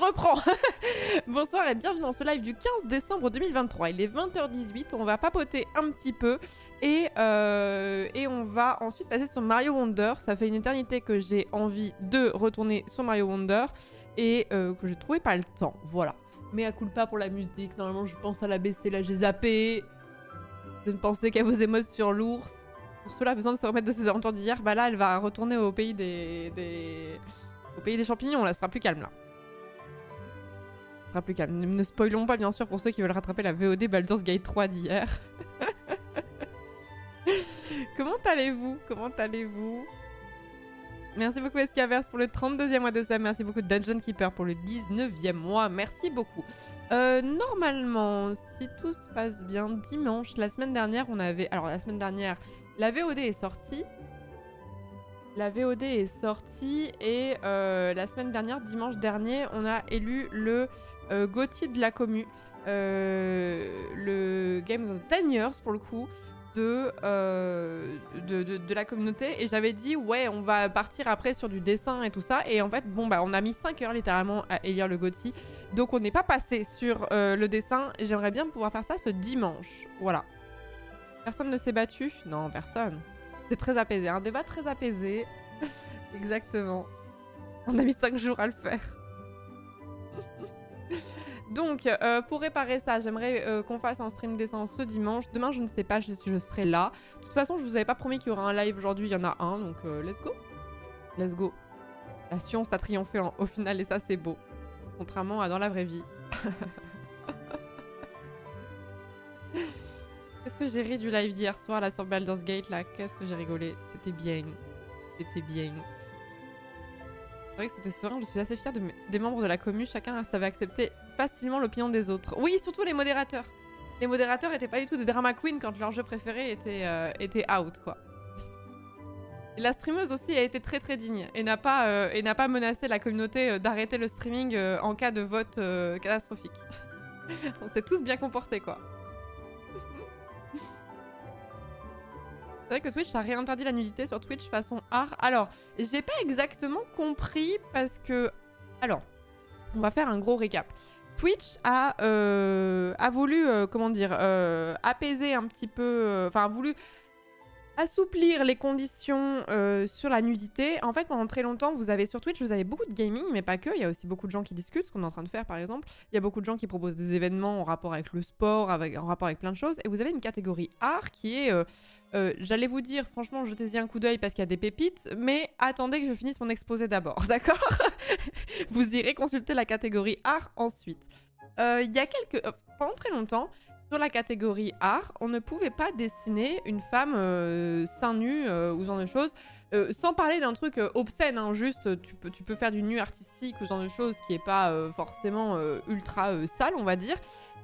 reprends. Bonsoir et bienvenue dans ce live du 15 décembre 2023. Il est 20h18, on va papoter un petit peu et on va ensuite passer sur Mario Wonder. Ça fait une éternité que j'ai envie de retourner sur Mario Wonder et que j'ai trouvé pas le temps, voilà. Mais à culpa pour la musique, normalement je pense à la baisser, là j'ai zappé. Je ne pensais qu'à vos émotes sur l'ours. Pour cela, besoin de se remettre de ses aventures d'hier. Bah là, elle va retourner au pays au pays des champignons, là, ce sera plus calme, là. Ce sera plus calme. Ne spoilons pas, bien sûr, pour ceux qui veulent rattraper la VOD Baldur's Gate 3 d'hier. Comment allez-vous? Comment allez-vous? Merci beaucoup Escaverse pour le 32e mois de ça. Merci beaucoup Dungeon Keeper pour le 19e mois. Merci beaucoup. Normalement, si tout se passe bien, dimanche, la semaine dernière, on avait... Alors, la semaine dernière, la VOD est sortie. La VOD est sortie et la semaine dernière, dimanche dernier, on a élu le GOTY de la commu. Le Game of the 10 Years, pour le coup. De la communauté et j'avais dit ouais on va partir après sur du dessin et tout ça et en fait bon bah on a mis 5 heures littéralement à élire le GOTY donc on n'est pas passé sur le dessin et j'aimerais bien pouvoir faire ça ce dimanche, voilà. Personne ne s'est battu? Non, personne. C'est très apaisé, un débat très apaisé. Exactement. On a mis 5 jours à le faire. Donc, pour réparer ça, j'aimerais qu'on fasse un stream dessin ce dimanche. Demain, je ne sais pas si je serai là. De toute façon, je vous avais pas promis qu'il y aura un live aujourd'hui. Il y en a un, donc let's go. Let's go. La science a triomphé au final et ça, c'est beau. Contrairement à dans la vraie vie. Qu'est-ce que j'ai ri du live d'hier soir là sur Baldur's Gate là? Qu'est-ce que j'ai rigolé. C'était bien. C'était bien. C'est vrai que c'était serein, je suis assez fière des membres de la commu, chacun savait accepter facilement l'opinion des autres. Oui, surtout les modérateurs. Les modérateurs étaient pas du tout des drama queens quand leur jeu préféré était out, quoi. Et la streameuse aussi a été très très digne et n'a pas menacé la communauté d'arrêter le streaming en cas de vote catastrophique. On s'est tous bien comportés, quoi. C'est vrai que Twitch a réinterdit la nudité sur Twitch façon art. Alors, j'ai pas exactement compris parce que... Alors, on va faire un gros récap. Twitch a voulu, comment dire, apaiser un petit peu... Enfin, a voulu assouplir les conditions sur la nudité. En fait, pendant très longtemps, vous avez sur Twitch, vous avez beaucoup de gaming, mais pas que. Il y a aussi beaucoup de gens qui discutent, ce qu'on est en train de faire, par exemple. Il y a beaucoup de gens qui proposent des événements en rapport avec le sport, en rapport avec plein de choses. Et vous avez une catégorie art qui est... j'allais vous dire, franchement, jetez-y un coup d'œil parce qu'il y a des pépites, mais attendez que je finisse mon exposé d'abord, d'accord? Vous irez consulter la catégorie art ensuite. Il y a pendant très longtemps, sur la catégorie art, on ne pouvait pas dessiner une femme seins nus ou ce genre de choses, sans parler d'un truc obscène, hein, juste tu peux faire du nu artistique ou ce genre de choses qui est pas forcément ultra sale, on va dire.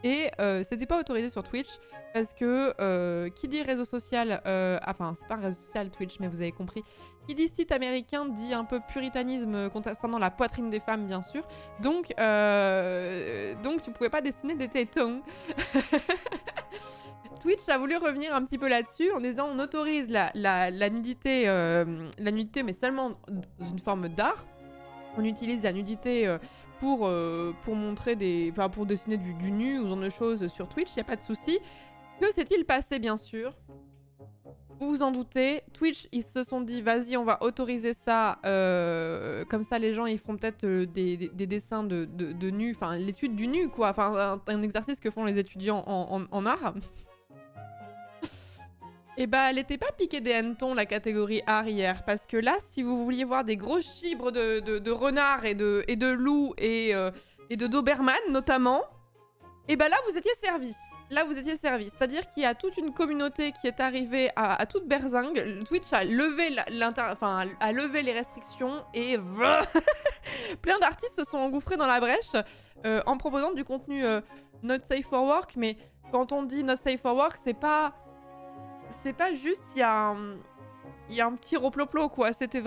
Et c'était pas autorisé sur Twitch parce que qui dit réseau social, enfin c'est pas un réseau social Twitch mais vous avez compris, qui dit site américain dit un peu puritanisme concernant la poitrine des femmes bien sûr, donc tu pouvais pas dessiner des tétons. Twitch a voulu revenir un petit peu là-dessus en disant on autorise la nudité mais seulement dans une forme d'art. On utilise la nudité pour montrer pour dessiner du nu ou ce genre de choses sur Twitch, il n'y a pas de souci. Que s'est-il passé, bien sûr? Vous vous en doutez, Twitch, ils se sont dit, vas-y, on va autoriser ça, comme ça les gens, ils feront peut-être des dessins de nu, enfin, l'étude du nu, quoi, enfin, un exercice que font les étudiants en art. Et bah, elle était pas piquée des hannetons, la catégorie art hier, parce que là, si vous vouliez voir des gros chibres de renards et de loups et de doberman notamment, et bah là, vous étiez servis. Là, vous étiez servis. C'est-à-dire qu'il y a toute une communauté qui est arrivée à toute berzingue. Twitch a levé, a levé les restrictions et plein d'artistes se sont engouffrés dans la brèche en proposant du contenu not safe for work. Mais quand on dit not safe for work, c'est pas juste, il y a un petit roploplo, quoi. C'était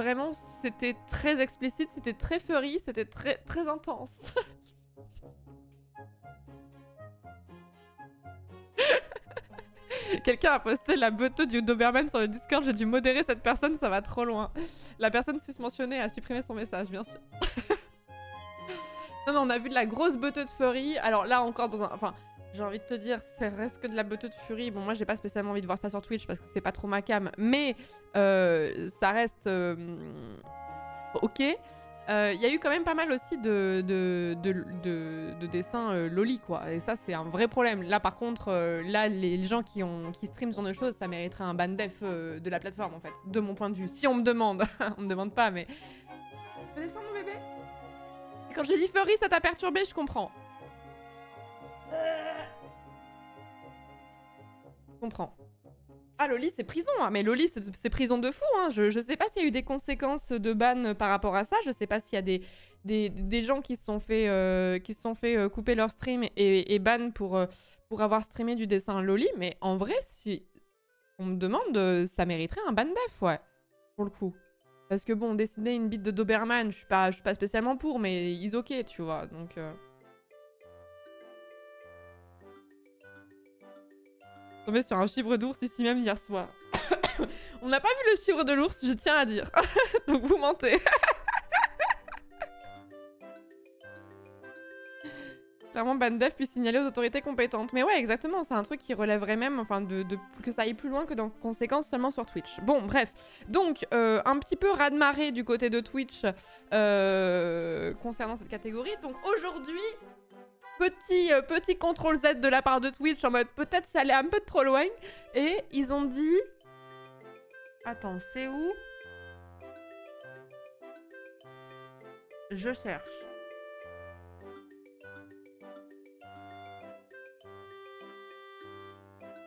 très explicite, c'était très furry, c'était très, très intense. Quelqu'un a posté la beuteuse du Doberman sur le Discord, j'ai dû modérer cette personne, ça va trop loin. La personne susmentionnée a supprimé son message, bien sûr. Non, non, on a vu de la grosse beuteuse furry. Alors là, encore dans un... Enfin, j'ai envie de te dire, ça reste que de la beuteuse furie. Bon, moi, j'ai pas spécialement envie de voir ça sur Twitch parce que c'est pas trop ma cam. Mais ça reste... ok. Il y a eu quand même pas mal aussi de dessins loli, quoi. Et ça, c'est un vrai problème. Là, par contre, là, les gens qui streament ce genre de choses, ça mériterait un ban def de la plateforme, en fait. De mon point de vue. Si on me demande. On me demande pas, mais... Tu peux descendre, mon bébé? Quand j'ai dit furry, ça t'a perturbé, je comprends. Je comprends. Ah, Loli, c'est prison, hein. Mais Loli, c'est prison de fou, hein. Je sais pas s'il y a eu des conséquences de ban par rapport à ça. Je sais pas s'il y a des gens qui se sont fait, couper leur stream et ban pour avoir streamé du dessin Loli. Mais en vrai, si on me demande, ça mériterait un ban def, ouais. Pour le coup. Parce que bon, dessiner une bite de Doberman, je suis pas spécialement pour, mais ils ok, tu vois, donc... Tombé sur un chiffre d'ours ici même hier soir. On n'a pas vu le chiffre de l'ours, je tiens à dire. Donc vous mentez. Clairement, Bandef puis signaler aux autorités compétentes. Mais ouais, exactement, c'est un truc qui relèverait même, enfin, que ça aille plus loin que dans conséquences seulement sur Twitch. Bon, bref. Donc, un petit peu raz-de-marée du côté de Twitch concernant cette catégorie. Donc aujourd'hui, petit contrôle Z de la part de Twitch en mode peut-être ça allait un peu trop loin. Et ils ont dit... Attends, c'est où? Je cherche.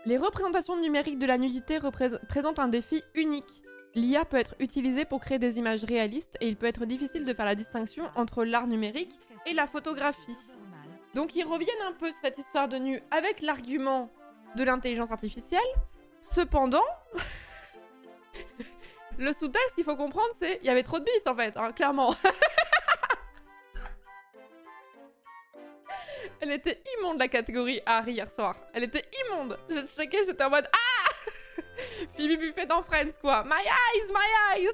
Les représentations numériques de la nudité présentent un défi unique. L'IA peut être utilisée pour créer des images réalistes et il peut être difficile de faire la distinction entre l'art numérique et la photographie. Donc ils reviennent un peu sur cette histoire de nu avec l'argument de l'intelligence artificielle. Cependant, le sous-texte qu'il faut comprendre, c'est il y avait trop de bits en fait, hein, clairement. Elle était immonde la catégorie art hier soir. Elle était immonde. J'ai checké, j'étais en mode ah Phoebe Buffet dans Friends quoi. My eyes, my eyes.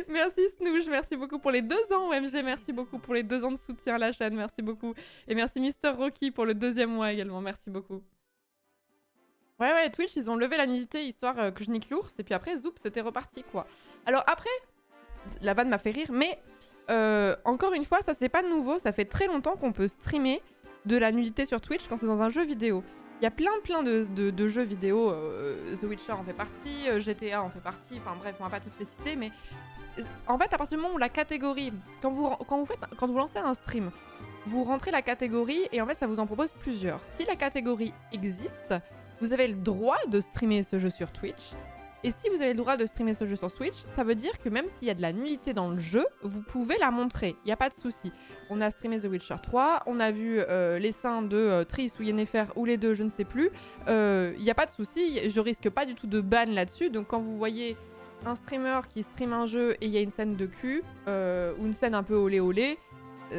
Merci Snooge, merci beaucoup pour les 2 ans OMG, merci beaucoup pour les 2 ans de soutien à la chaîne, merci beaucoup. Et merci Mister Rocky pour le 2e mois également, merci beaucoup. Ouais, Twitch, ils ont levé la nudité histoire que je nique l'ours, et puis après, zoup, c'était reparti, quoi. Alors après, la vanne m'a fait rire, mais encore une fois, ça c'est pas nouveau, ça fait très longtemps qu'on peut streamer de la nudité sur Twitch quand c'est dans un jeu vidéo. Il y a plein de jeux vidéo, The Witcher en fait partie, GTA en fait partie, enfin bref, on va pas tous les citer, mais en fait, à partir du moment où la catégorie, quand vous lancez un stream, vous rentrez la catégorie et en fait, ça vous en propose plusieurs. Si la catégorie existe, vous avez le droit de streamer ce jeu sur Twitch. Et si vous avez le droit de streamer ce jeu sur Twitch, ça veut dire que même s'il y a de la nudité dans le jeu, vous pouvez la montrer. Il n'y a pas de souci. On a streamé The Witcher 3, on a vu les seins de Triss ou Yennefer, ou les deux, je ne sais plus. Il n'y a pas de souci, je risque pas du tout de ban là-dessus. Donc quand vous voyez un streamer qui stream un jeu et il y a une scène de cul, ou une scène un peu olé olé,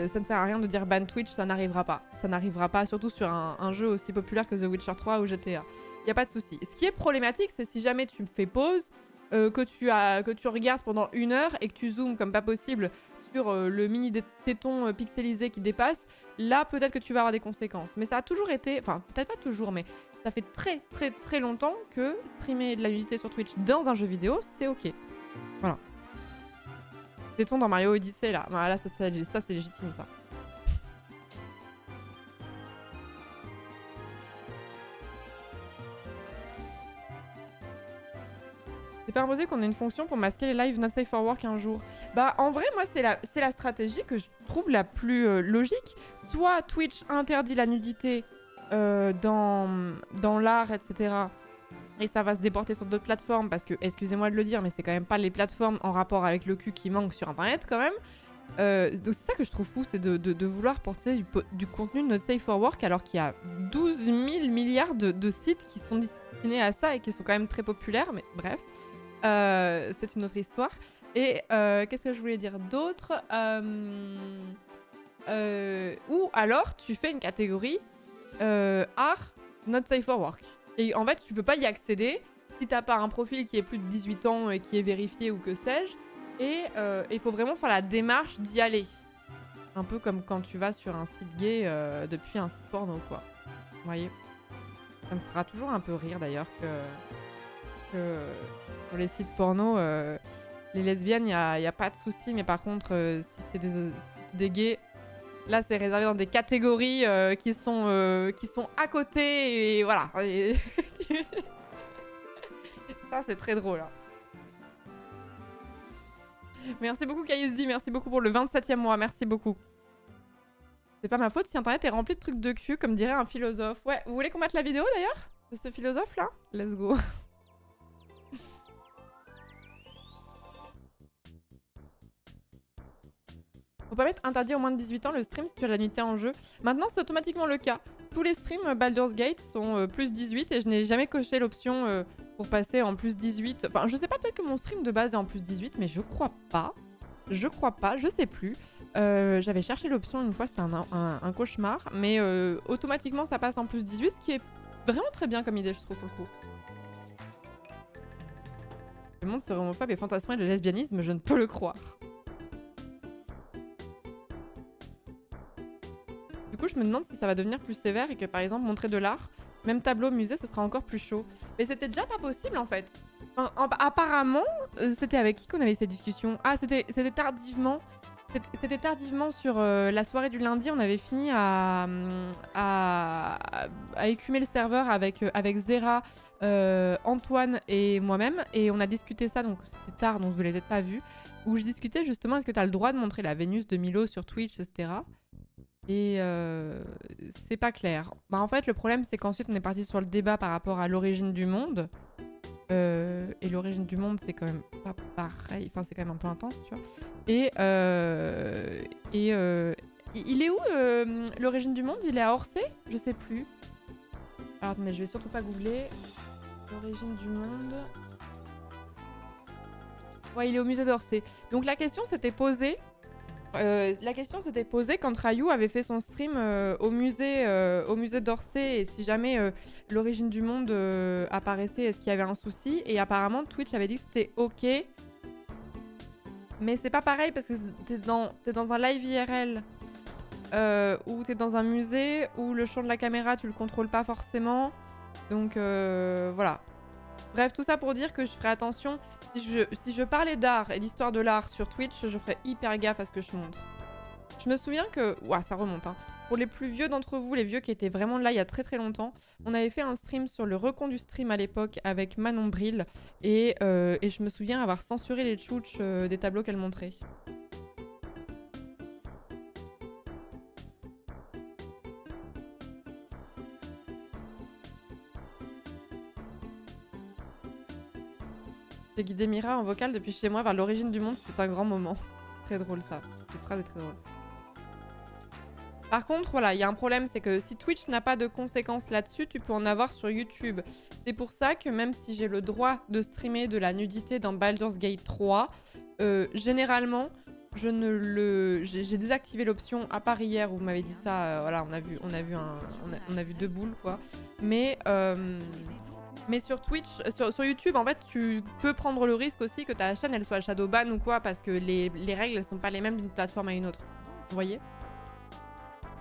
ça ne sert à rien de dire ban Twitch, ça n'arrivera pas. Ça n'arrivera pas, surtout sur un jeu aussi populaire que The Witcher 3 ou GTA. Il n'y a pas de souci. Ce qui est problématique, c'est si jamais tu me fais pause, que tu regardes pendant 1 heure et que tu zoomes comme pas possible sur le mini téton pixelisé qui dépasse, là peut-être que tu vas avoir des conséquences. Mais ça a toujours été, enfin peut-être pas toujours, mais ça fait très longtemps que streamer de la nudité sur Twitch dans un jeu vidéo, c'est ok. Voilà. Téton dans Mario Odyssey là, voilà, ça c'est légitime ça. C'est pas imposé qu'on ait une fonction pour masquer les lives not safe for work un jour. Bah en vrai moi c'est la stratégie que je trouve la plus logique. Soit Twitch interdit la nudité dans l'art, etc. Et ça va se déporter sur d'autres plateformes parce que, excusez-moi de le dire, mais c'est quand même pas les plateformes en rapport avec le cul qui manquent sur internet quand même. Donc c'est ça que je trouve fou, c'est de vouloir porter du contenu not safe for work alors qu'il y a 12 000 milliards de sites qui sont destinés à ça et qui sont quand même très populaires, mais bref. C'est une autre histoire. Et qu'est-ce que je voulais dire d'autre ou alors tu fais une catégorie art not safe for work. Et en fait tu peux pas y accéder si t'as pas un profil qui est plus de 18 ans et qui est vérifié ou que sais-je. Et il faut vraiment faire la démarche d'y aller. Un peu comme quand tu vas sur un site gay depuis un site porno, quoi. Vous voyez? Ça me fera toujours un peu rire, d'ailleurs, que sur les sites porno, les lesbiennes, il n'y a pas de souci. Mais par contre, si c'est des gays, là, c'est réservé dans des catégories qui sont à côté. Et voilà. Et ça, c'est très drôle. Hein. Merci beaucoup, Kayusdi. Merci beaucoup pour le 27e mois. Merci beaucoup. C'est pas ma faute si Internet est rempli de trucs de cul, comme dirait un philosophe. Ouais, vous voulez qu'on mette la vidéo d'ailleurs de ce philosophe-là? Let's go. Faut pas mettre interdit aux moins de 18 ans le stream si tu as la nuitée en jeu. Maintenant, c'est automatiquement le cas. Tous les streams Baldur's Gate sont plus 18 et je n'ai jamais coché l'option pour passer en plus 18. Enfin, je sais pas, peut-être que mon stream de base est en plus 18, mais je crois pas. Je crois pas, je sais plus. J'avais cherché l'option une fois, c'était un cauchemar. Mais automatiquement, ça passe en plus 18, ce qui est vraiment très bien comme idée, je trouve, pour le coup. Le monde serait homophobe et fantasmerait le lesbianisme, je ne peux le croire. Du coup, je me demande si ça va devenir plus sévère et que, par exemple, montrer de l'art, même tableau au musée, ce sera encore plus chaud. Mais c'était déjà pas possible, en fait. Apparemment, c'était avec qui qu'on avait cette discussion? Ah, c'était tardivement. C'était tardivement sur la soirée du lundi. On avait fini à écumer le serveur avec Zera, Antoine et moi-même. Et on a discuté ça, donc c'était tard, donc vous l'avez peut-être pas vu. Où je discutais justement, est-ce que tu as le droit de montrer la Vénus de Milo sur Twitch, etc. Et c'est pas clair. Bah, en fait, le problème, c'est qu'ensuite, on est parti sur le débat par rapport à l'origine du monde. Et l'origine du monde, c'est quand même pas pareil. Enfin, c'est quand même un peu intense, tu vois. Et il est où l'origine du monde? Il est à Orsay? Je sais plus. Alors, attendez, je vais surtout pas googler. L'origine du monde. Ouais, il est au musée d'Orsay. Donc, la question s'était posée. Quand Rayou avait fait son stream au musée d'Orsay et si jamais l'origine du monde apparaissait, est-ce qu'il y avait un souci? Et apparemment Twitch avait dit que c'était ok, mais c'est pas pareil parce que t'es dans un live IRL ou t'es dans un musée où le champ de la caméra tu le contrôles pas forcément, donc voilà. Bref, tout ça pour dire que je ferai attention. Si je parlais d'art et d'histoire de l'art sur Twitch, je ferais hyper gaffe à ce que je montre. Je me souviens que... Ouah, ça remonte, hein. Pour les plus vieux d'entre vous, les vieux qui étaient vraiment là il y a très très longtemps, on avait fait un stream sur le recon du stream à l'époque avec Manon Bril. Et je me souviens avoir censuré les tchouches des tableaux qu'elle montrait. J'ai guidé Mira en vocal depuis chez moi vers l'origine du monde, c'est un grand moment. C'est très drôle ça. Cette phrase est très drôle. Par contre, voilà, il y a un problème, c'est que si Twitch n'a pas de conséquences là-dessus, tu peux en avoir sur YouTube. C'est pour ça que même si j'ai le droit de streamer de la nudité dans Baldur's Gate 3, généralement, j'ai désactivé l'option, à part hier où vous m'avez dit ça, voilà, on a vu deux boules, quoi. Mais sur Twitch, sur YouTube, en fait, tu peux prendre le risque aussi que ta chaîne, elle soit shadowban ou quoi, parce que les règles, elles sont pas les mêmes d'une plateforme à une autre. Vous voyez?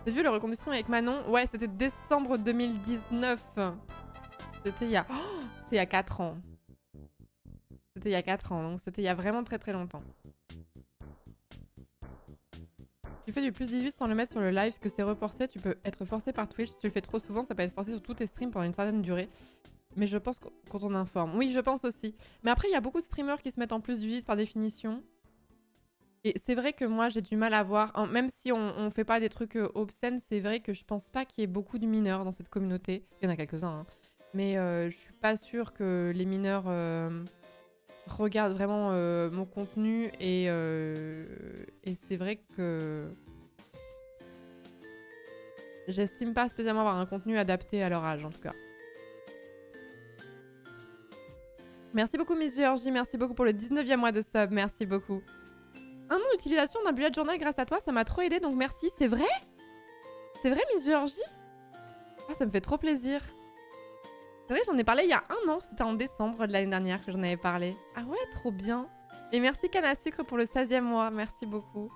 T'as vu le recon du stream avec Manon? Ouais, c'était décembre 2019. C'était il y a 4 ans. C'était il y a 4 ans, donc c'était il y a vraiment très très longtemps. Tu fais du plus 18 sans le mettre sur le live, que c'est reporté, tu peux être forcé par Twitch. Si tu le fais trop souvent, ça peut être forcé sur tous tes streams pendant une certaine durée. Mais je pense quand on informe. Oui, je pense aussi. Mais après, il y a beaucoup de streamers qui se mettent en plus 18 par définition. Et c'est vrai que moi, j'ai du mal à voir, même si on fait pas des trucs obscènes, c'est vrai que je pense pas qu'il y ait beaucoup de mineurs dans cette communauté. Il y en a quelques-uns, hein. Mais je suis pas sûre que les mineurs regardent vraiment mon contenu. Et c'est vrai que j'estime pas spécialement avoir un contenu adapté à leur âge, en tout cas. Merci beaucoup, Miss Georgie. Merci beaucoup pour le 19e mois de sub. Merci beaucoup. Un an d'utilisation d'un bullet journal grâce à toi, ça m'a trop aidé, donc merci. C'est vrai? C'est vrai, Miss Georgie? Ah, ça me fait trop plaisir. C'est vrai, j'en ai parlé il y a un an, c'était en décembre de l'année dernière que j'en avais parlé. Ah ouais, trop bien. Et merci Canne à sucre pour le 16e mois. Merci beaucoup.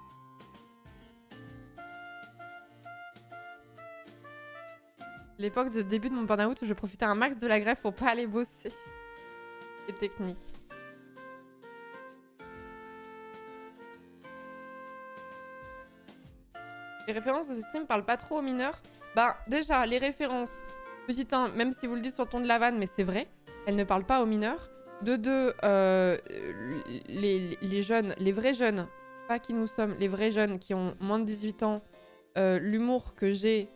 L'époque de début de mon burn-out où je profitais un max de la grève pour pas aller bosser. C'est technique. Les références de ce stream parlent pas trop aux mineurs. Bah déjà, les références, petit 1, même si vous le dites sur le ton de la vanne, mais c'est vrai, elles ne parlent pas aux mineurs. De 2, les jeunes, les vrais jeunes, pas qui nous sommes, les vrais jeunes qui ont moins de 18 ans, l'humour que j'ai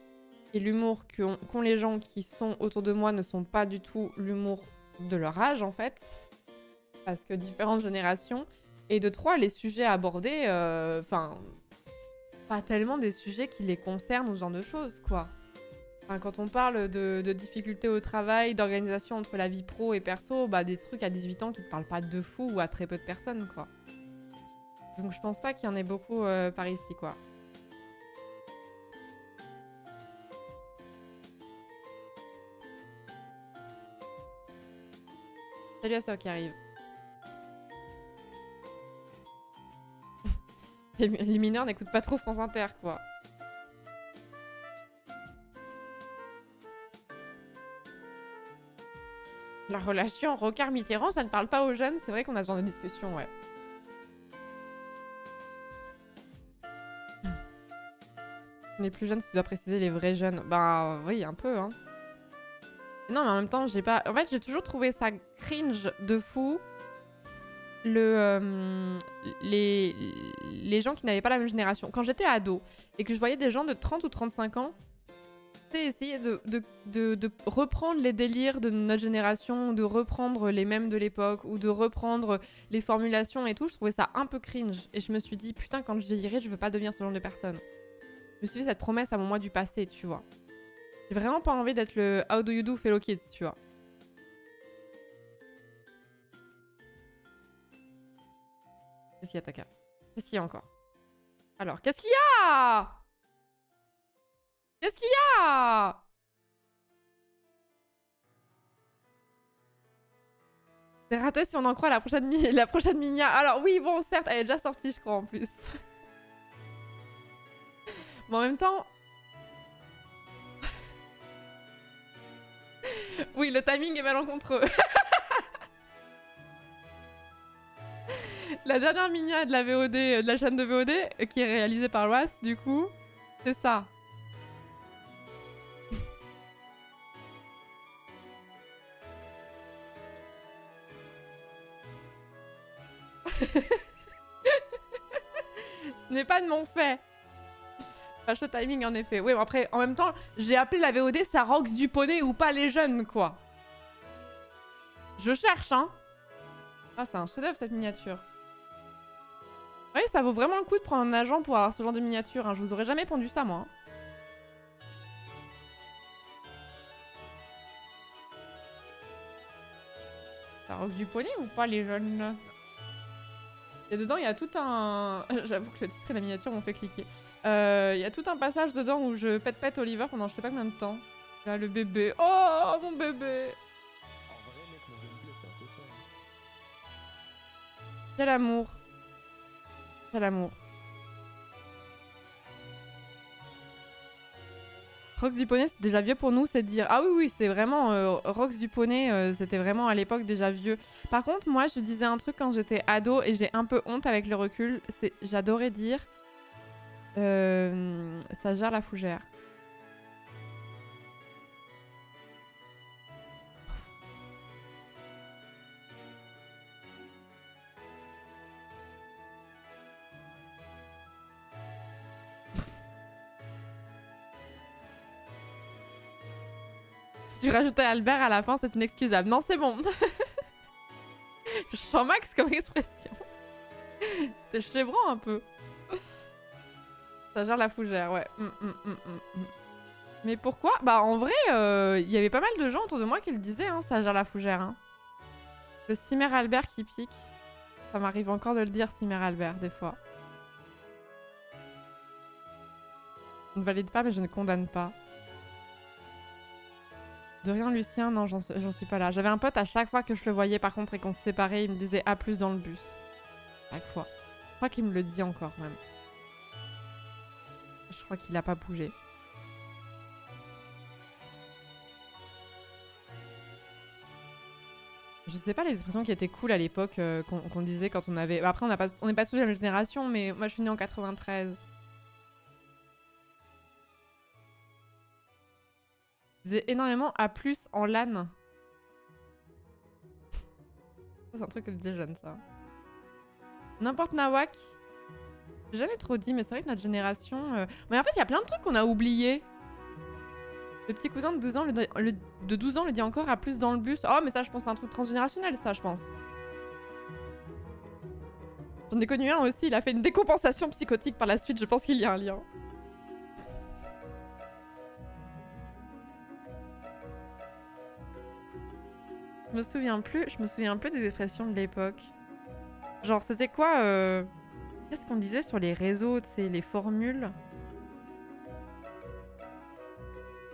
et l'humour qu'ont les gens qui sont autour de moi ne sont pas du tout l'humour de leur âge en fait. Parce que différentes générations. Et de 3, les sujets abordés, enfin... pas tellement des sujets qui les concernent ou ce genre de choses, quoi. Enfin, quand on parle de difficultés au travail, d'organisation entre la vie pro et perso, bah des trucs à 18 ans qui te parlent pas de fou ou à très peu de personnes, quoi. Donc je pense pas qu'il y en ait beaucoup par ici, quoi. Salut à ceux qui arrivent. Les mineurs n'écoutent pas trop France Inter, quoi. La relation Rocard-Mitterrand, ça ne parle pas aux jeunes. C'est vrai qu'on a ce genre de discussion, ouais. On est plus jeunes, tu dois préciser les vrais jeunes. Bah oui, un peu, hein. Non, mais en même temps, j'ai pas... En fait, j'ai toujours trouvé ça cringe de fou. Les gens qui n'avaient pas la même génération. Quand j'étais ado et que je voyais des gens de 30 ou 35 ans, tu sais, essayer de reprendre les délires de notre génération, de reprendre les mêmes de l'époque, ou de reprendre les formulations et tout, je trouvais ça un peu cringe. Et je me suis dit, putain, quand je vieillirai, je veux pas devenir ce genre de personne. Je me suis fait cette promesse à mon moi du passé, tu vois. J'ai vraiment pas envie d'être le How do you do fellow kids, tu vois. Qu'est-ce qu'il y a, Taka? Qu'est-ce qu'il y a encore? Alors, qu'est-ce qu'il y a? Qu'est-ce qu'il y a? C'est raté si on en croit la prochaine Minia. Alors oui, bon, certes, elle est déjà sortie, je crois, en plus. Mais en même temps... oui, le timing est malencontreux. La dernière Minia de la VOD, de la chaîne de VOD, qui est réalisée par Roas, du coup, c'est ça. Ce n'est pas de mon fait. Fâche le timing, en effet. Oui, bon, après, en même temps, j'ai appelé la VOD ça Rox du poney ou pas les jeunes, quoi. Je cherche, hein. Ah, c'est un chef-d'œuvre, cette miniature. Oui, ça vaut vraiment le coup de prendre un agent pour avoir ce genre de miniature. Hein. Je vous aurais jamais pondu ça, moi. Hein. Ça Rox du poney ou pas les jeunes? Et dedans, il y a tout un... J'avoue que le titre et la miniature m'ont fait cliquer. Il y a tout un passage dedans où je pète Oliver pendant je sais pas combien de temps. Là, le bébé. Oh, mon bébé. Quel amour. Quel amour. Rox du poney, c'est déjà vieux pour nous, c'est de dire... Ah oui, oui, c'est vraiment... Rox du poney, c'était vraiment à l'époque déjà vieux. Par contre, moi, je disais un truc quand j'étais ado et j'ai un peu honte avec le recul. C'est j'adorais dire... ça gère la fougère. Si tu rajoutais Albert à la fin, c'est inexcusable. Non, c'est bon. Je sens max comme expression. C'était chevron un peu. Ça gère la fougère, ouais. Mais pourquoi? Bah en vrai, il y avait pas mal de gens autour de moi qui le disaient, hein, ça gère la fougère. Hein. Le Cimer Albert qui pique. Ça m'arrive encore de le dire, Cimer Albert, des fois. Je ne valide pas, mais je ne condamne pas. De rien, Lucien, non, j'en suis pas là. J'avais un pote à chaque fois que je le voyais, par contre, et qu'on se séparait, il me disait A+ dans le bus. Chaque fois. Je crois qu'il me le dit encore même. Je crois qu'il a pas bougé. Je sais pas les expressions qui étaient cool à l'époque qu'on disait quand on avait... Bah, après on n'est pas sous la même génération, mais moi je suis née en 93. Je disais énormément à plus en LAN. C'est un truc que disait jeune ça. N'importe Nawak. J'ai jamais trop dit, mais c'est vrai que notre génération... Mais en fait, il y a plein de trucs qu'on a oubliés. Le petit cousin de 12 ans de 12 ans le dit encore à plus dans le bus. Oh, mais ça, je pense, c'est un truc transgénérationnel, ça, je pense. J'en ai connu un aussi, il a fait une décompensation psychotique par la suite, je pense qu'il y a un lien. Je me souviens plus des expressions de l'époque. Genre, c'était quoi qu'est-ce qu'on disait sur les réseaux, tu sais, les formules?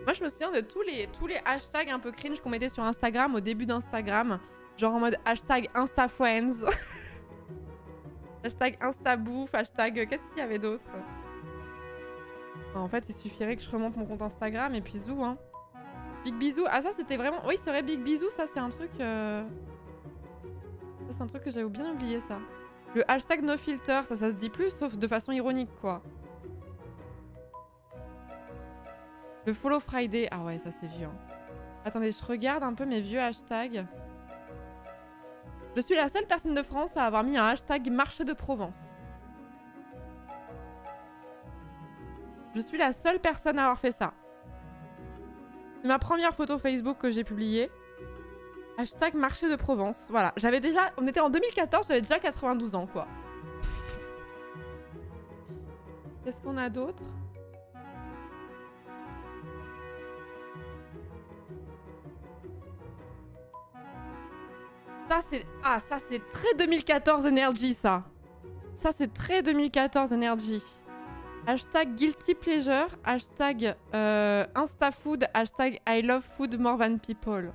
Moi, je me souviens de tous les hashtags un peu cringe qu'on mettait sur Instagram au début d'Instagram. Genre en mode hashtag InstaFriends. Hashtag InstaBouffe, hashtag... Qu'est-ce qu'il y avait d'autre? En fait, il suffirait que je remonte mon compte Instagram et puis zou, hein. Big Bisou. Ah, ça, c'était vraiment... Oui, c'est vrai, Big Bisou, ça, c'est un truc... Ça, c'est un truc que j'avais bien oublié, ça. Le hashtag NoFilter, ça se dit plus, sauf de façon ironique, quoi. Le Follow Friday. Ah ouais, ça, c'est vieux. Hein. Attendez, je regarde un peu mes vieux hashtags. Je suis la seule personne de France à avoir mis un hashtag marché de Provence. Je suis la seule personne à avoir fait ça. C'est ma première photo Facebook que j'ai publiée. Hashtag marché de Provence. Voilà, j'avais déjà... On était en 2014, j'avais déjà 92 ans, quoi. Qu'est-ce qu'on a d'autre? Ça, c'est... Ah, ça, c'est très 2014 Energy, ça. Ça, c'est très 2014 Energy. Hashtag guilty pleasure. Hashtag instafood. Hashtag I love food more than people.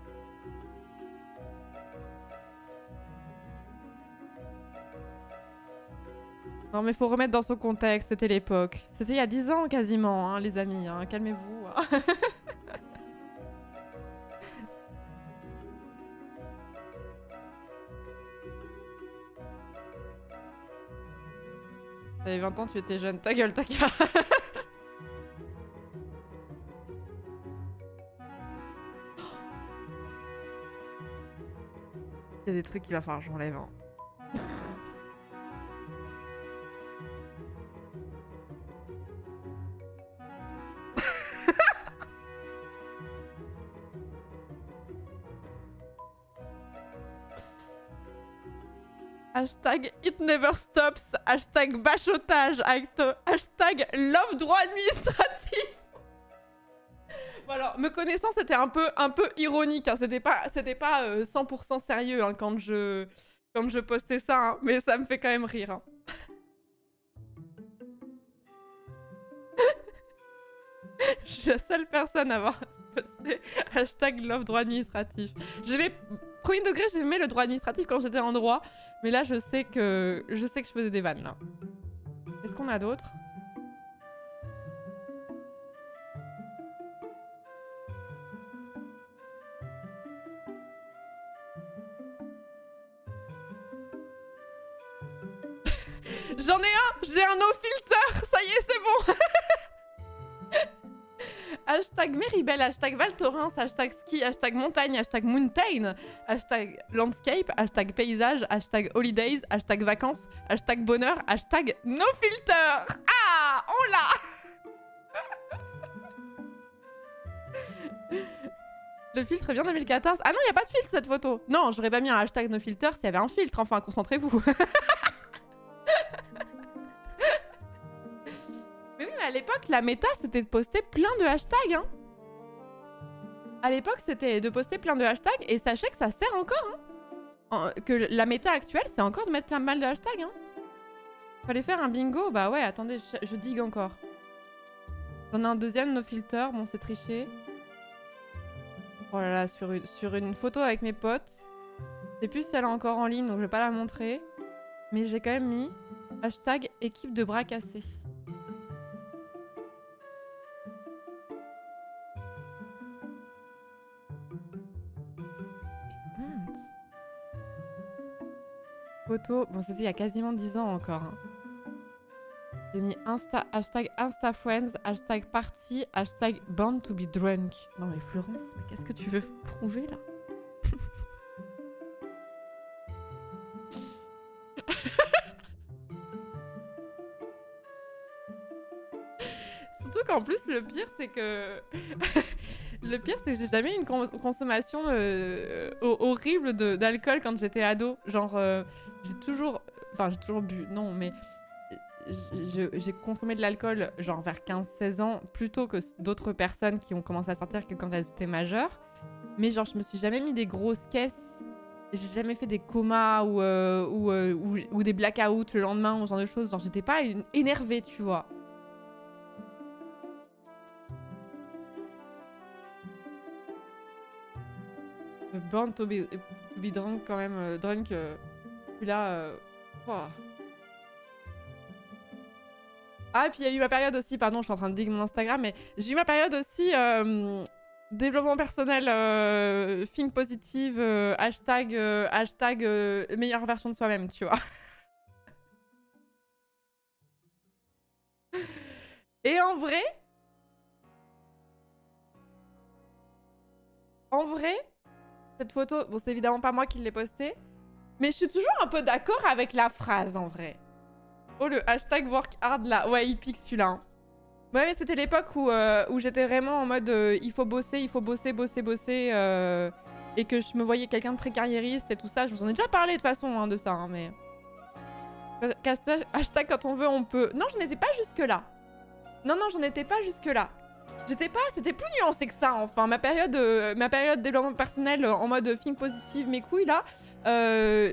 Non, mais faut remettre dans son contexte. C'était l'époque. C'était il y a 10 ans, quasiment, hein, les amis. Hein. Calmez-vous. T'avais 20 ans, tu étais jeune. Ta gueule, Taka. Il y a des trucs qu'il va falloir que j'enlève. Hein. Hashtag it never stops. Hashtag bachotage. Hashtag love droit administratif. Bon alors, me connaissant, c'était un peu ironique. Hein. C'était pas 100% sérieux hein, quand je postais ça. Hein. Mais ça me fait quand même rire. Hein. Je suis la seule personne à avoir posté hashtag love droit administratif. Premier degré, j'aimais le droit administratif quand j'étais en droit. Mais là, je sais que je faisais des vannes, là. Qu'est-ce qu'on a d'autre? J'en ai un! J'ai un no filter! Ça y est, c'est bon! Hashtag Méribel, hashtag Val Thorens, hashtag ski, hashtag montagne, hashtag mountain, hashtag landscape, hashtag paysage, hashtag holidays, hashtag vacances, hashtag bonheur, hashtag no filter. Ah, on l'a. Le filtre vient 2014. Ah non, il n'y a pas de filtre cette photo. Non, j'aurais pas mis un hashtag no filter s'il y avait un filtre. Enfin, concentrez-vous. Mais oui, mais à l'époque, la méta, c'était de poster plein de hashtags. Hein. À l'époque, c'était de poster plein de hashtags. Et sachez que ça sert encore. Hein. Que la méta actuelle, c'est encore de mettre plein mal de hashtags. Hein. Fallait faire un bingo. Bah ouais, attendez, je digue encore. J'en ai un deuxième, no filter. Bon, c'est triché. Oh là là, sur une photo avec mes potes. Je sais plus si elle est encore en ligne, donc je vais pas la montrer. Mais j'ai quand même mis hashtag équipe de bras cassés. Photo, bon c'était il y a quasiment 10 ans encore. Hein. J'ai mis hashtag InstaFriends, hashtag party, hashtag born to be drunk. Non mais Florence, mais qu'est-ce que tu veux prouver là? Surtout qu'en plus le pire c'est que... Le pire, c'est que j'ai jamais eu une consommation horrible d'alcool quand j'étais ado. Genre, j'ai toujours... Enfin, j'ai toujours bu, non, mais... J'ai consommé de l'alcool, genre, vers 15-16 ans, plutôt que d'autres personnes qui ont commencé à sortir que quand elles étaient majeures. Mais genre, je me suis jamais mis des grosses caisses. J'ai jamais fait des comas ou des blackouts le lendemain ou ce genre de choses. Genre, j'étais pas énervée, tu vois. Born to be drunk quand même, drunk, là, wow. Ah, et puis il y a eu ma période aussi, pardon, je suis en train de dig mon Instagram, mais j'ai eu ma période aussi développement personnel, think positive, hashtag meilleure version de soi-même, tu vois. Et en vrai, cette photo, bon, c'est évidemment pas moi qui l'ai postée, mais je suis toujours un peu d'accord avec la phrase en vrai. Oh, le hashtag work hard là. Ouais, il pique celui-là. Hein. Ouais, mais c'était l'époque où j'étais vraiment en mode il faut bosser, bosser. Et que je me voyais quelqu'un de très carriériste et tout ça. Je vous en ai déjà parlé de toute façon hein, de ça. Hein, mais. Hashtag quand on veut, on peut. Non, je n'étais pas jusque-là. Non, j'en étais pas jusque-là. C'était plus nuancé que ça, enfin. Ma période développement personnel en mode think positive, mes couilles, là.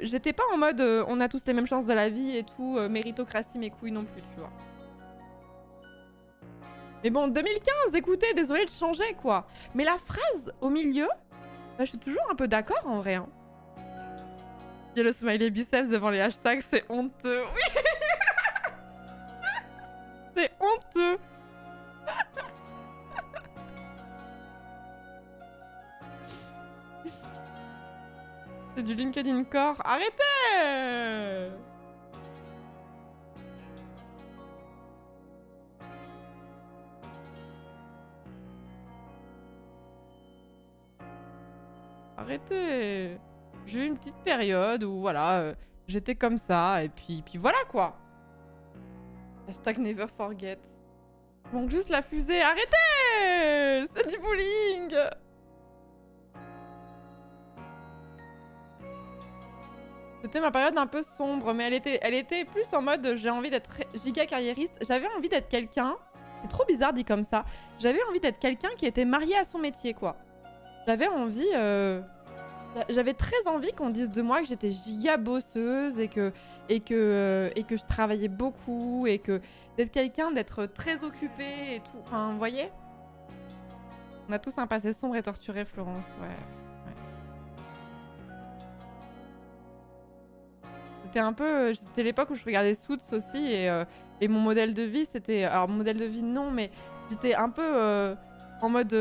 J'étais pas en mode on a tous les mêmes chances de la vie et tout, méritocratie, mes couilles non plus, tu vois. Mais bon, 2015, écoutez, désolé de changer, quoi. Mais la phrase au milieu, bah, je suis toujours un peu d'accord, en vrai. Hein. Il y a le smiley biceps devant les hashtags, c'est honteux. Oui. C'est honteux. C'est du LinkedIn Core. Arrêtez! Arrêtez! J'ai eu une petite période où voilà, j'étais comme ça et puis voilà quoi. Hashtag never forget. Donc juste la fusée. Arrêtez! C'est du bullying! C'était ma période un peu sombre, mais elle était plus en mode j'ai envie d'être giga carriériste. J'avais envie d'être quelqu'un, c'est trop bizarre dit comme ça, j'avais envie d'être quelqu'un qui était marié à son métier, quoi. J'avais envie, j'avais très envie qu'on dise de moi que j'étais giga bosseuse et que je travaillais beaucoup et que d'être quelqu'un, d'être très occupé et tout. Enfin, vous voyez? On a tous un passé sombre et torturé, Florence, ouais. C'était l'époque où je regardais Suits aussi et mon modèle de vie c'était... Alors mon modèle de vie non mais j'étais un peu en mode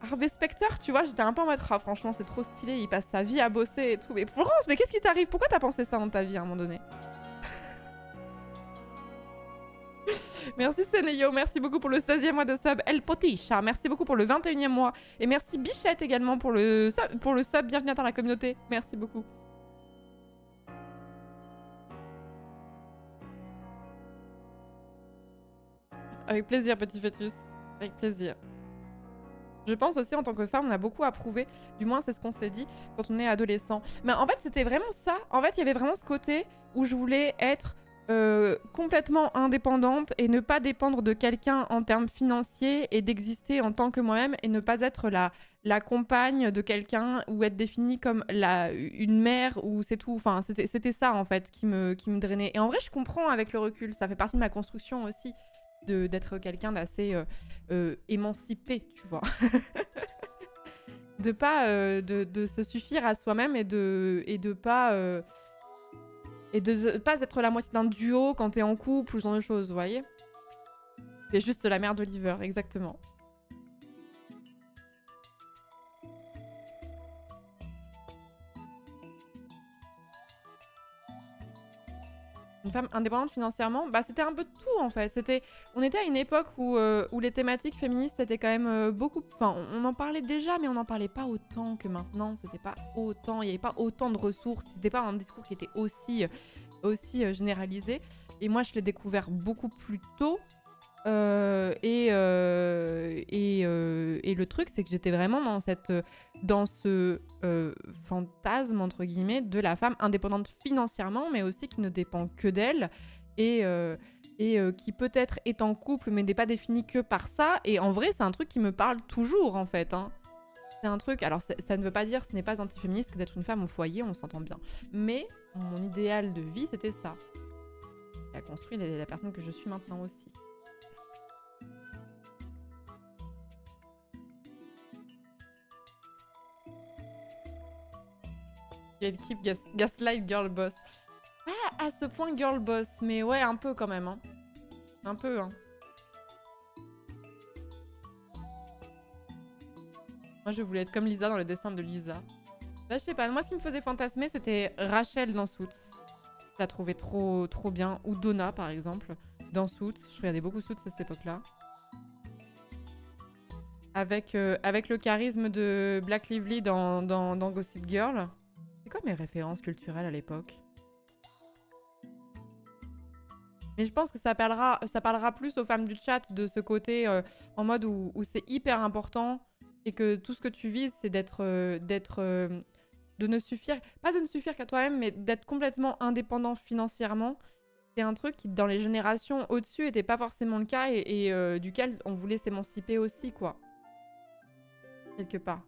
Harvey Specter tu vois, j'étais un peu en mode ah franchement c'est trop stylé, il passe sa vie à bosser et tout. Mais Florence, mais qu'est-ce qui t'arrive? Pourquoi t'as pensé ça dans ta vie à un moment donné? Merci Seneyo, merci beaucoup pour le 16e mois de sub. El Poticha, merci beaucoup pour le 21e mois. Et merci Bichette également pour le sub. Bienvenue dans la communauté, merci beaucoup. Avec plaisir, petit fœtus. Avec plaisir. Je pense aussi, en tant que femme, on a beaucoup à prouver. Du moins, c'est ce qu'on s'est dit quand on est adolescent. Mais en fait, c'était vraiment ça. En fait, il y avait vraiment ce côté où je voulais être complètement indépendante et ne pas dépendre de quelqu'un en termes financiers et d'exister en tant que moi-même et ne pas être la compagne de quelqu'un ou être définie comme une mère ou c'est tout. Enfin, c'était ça, en fait, qui me drainait. Et en vrai, je comprends avec le recul. Ça fait partie de ma construction aussi. D'être quelqu'un d'assez émancipé, tu vois. De pas de se suffire à soi-même et de pas Et de pas être la moitié d'un duo quand t'es en couple ou ce genre de choses, vous voyez. C'est juste la mère d'Oliver, exactement. Une femme indépendante financièrement, bah c'était un peu de tout en fait. On était à une époque où les thématiques féministes étaient quand même beaucoup... Enfin, on en parlait déjà, mais on n'en parlait pas autant que maintenant. C'était pas autant, il n'y avait pas autant de ressources. C'était pas un discours qui était aussi généralisé. Et moi, je l'ai découvert beaucoup plus tôt. Et le truc, c'est que j'étais vraiment dans ce fantasme, entre guillemets, de la femme indépendante financièrement, mais aussi qui ne dépend que d'elle et qui peut-être est en couple, mais n'est pas définie que par ça. Et en vrai, c'est un truc qui me parle toujours, en fait. Hein. C'est un truc... Alors, ça ne veut pas dire, ce n'est pas antiféministe que d'être une femme au foyer, on s'entend bien. Mais mon idéal de vie, c'était ça. Qui a construit la personne que je suis maintenant aussi. Gatekeep, gaslight, girl boss. Pas à ce point girl boss, mais ouais, un peu quand même. Hein. Un peu, hein. Moi, je voulais être comme Lisa dans le dessin de Lisa. Bah, je sais pas, moi, ce qui me faisait fantasmer, c'était Rachel dans Suits. Je la trouvais trop bien. Ou Donna, par exemple, dans Suits. Je regardais beaucoup Suits à cette époque-là. Avec le charisme de Black Lively dans Gossip Girl. C'est quoi mes références culturelles à l'époque? Mais je pense que ça parlera plus aux femmes du chat de ce côté en mode où c'est hyper important et que tout ce que tu vises, c'est de ne suffire, pas de ne suffire qu'à toi-même, mais d'être complètement indépendant financièrement. C'est un truc qui, dans les générations au-dessus, n'était pas forcément le cas et duquel on voulait s'émanciper aussi, quoi. Quelque part.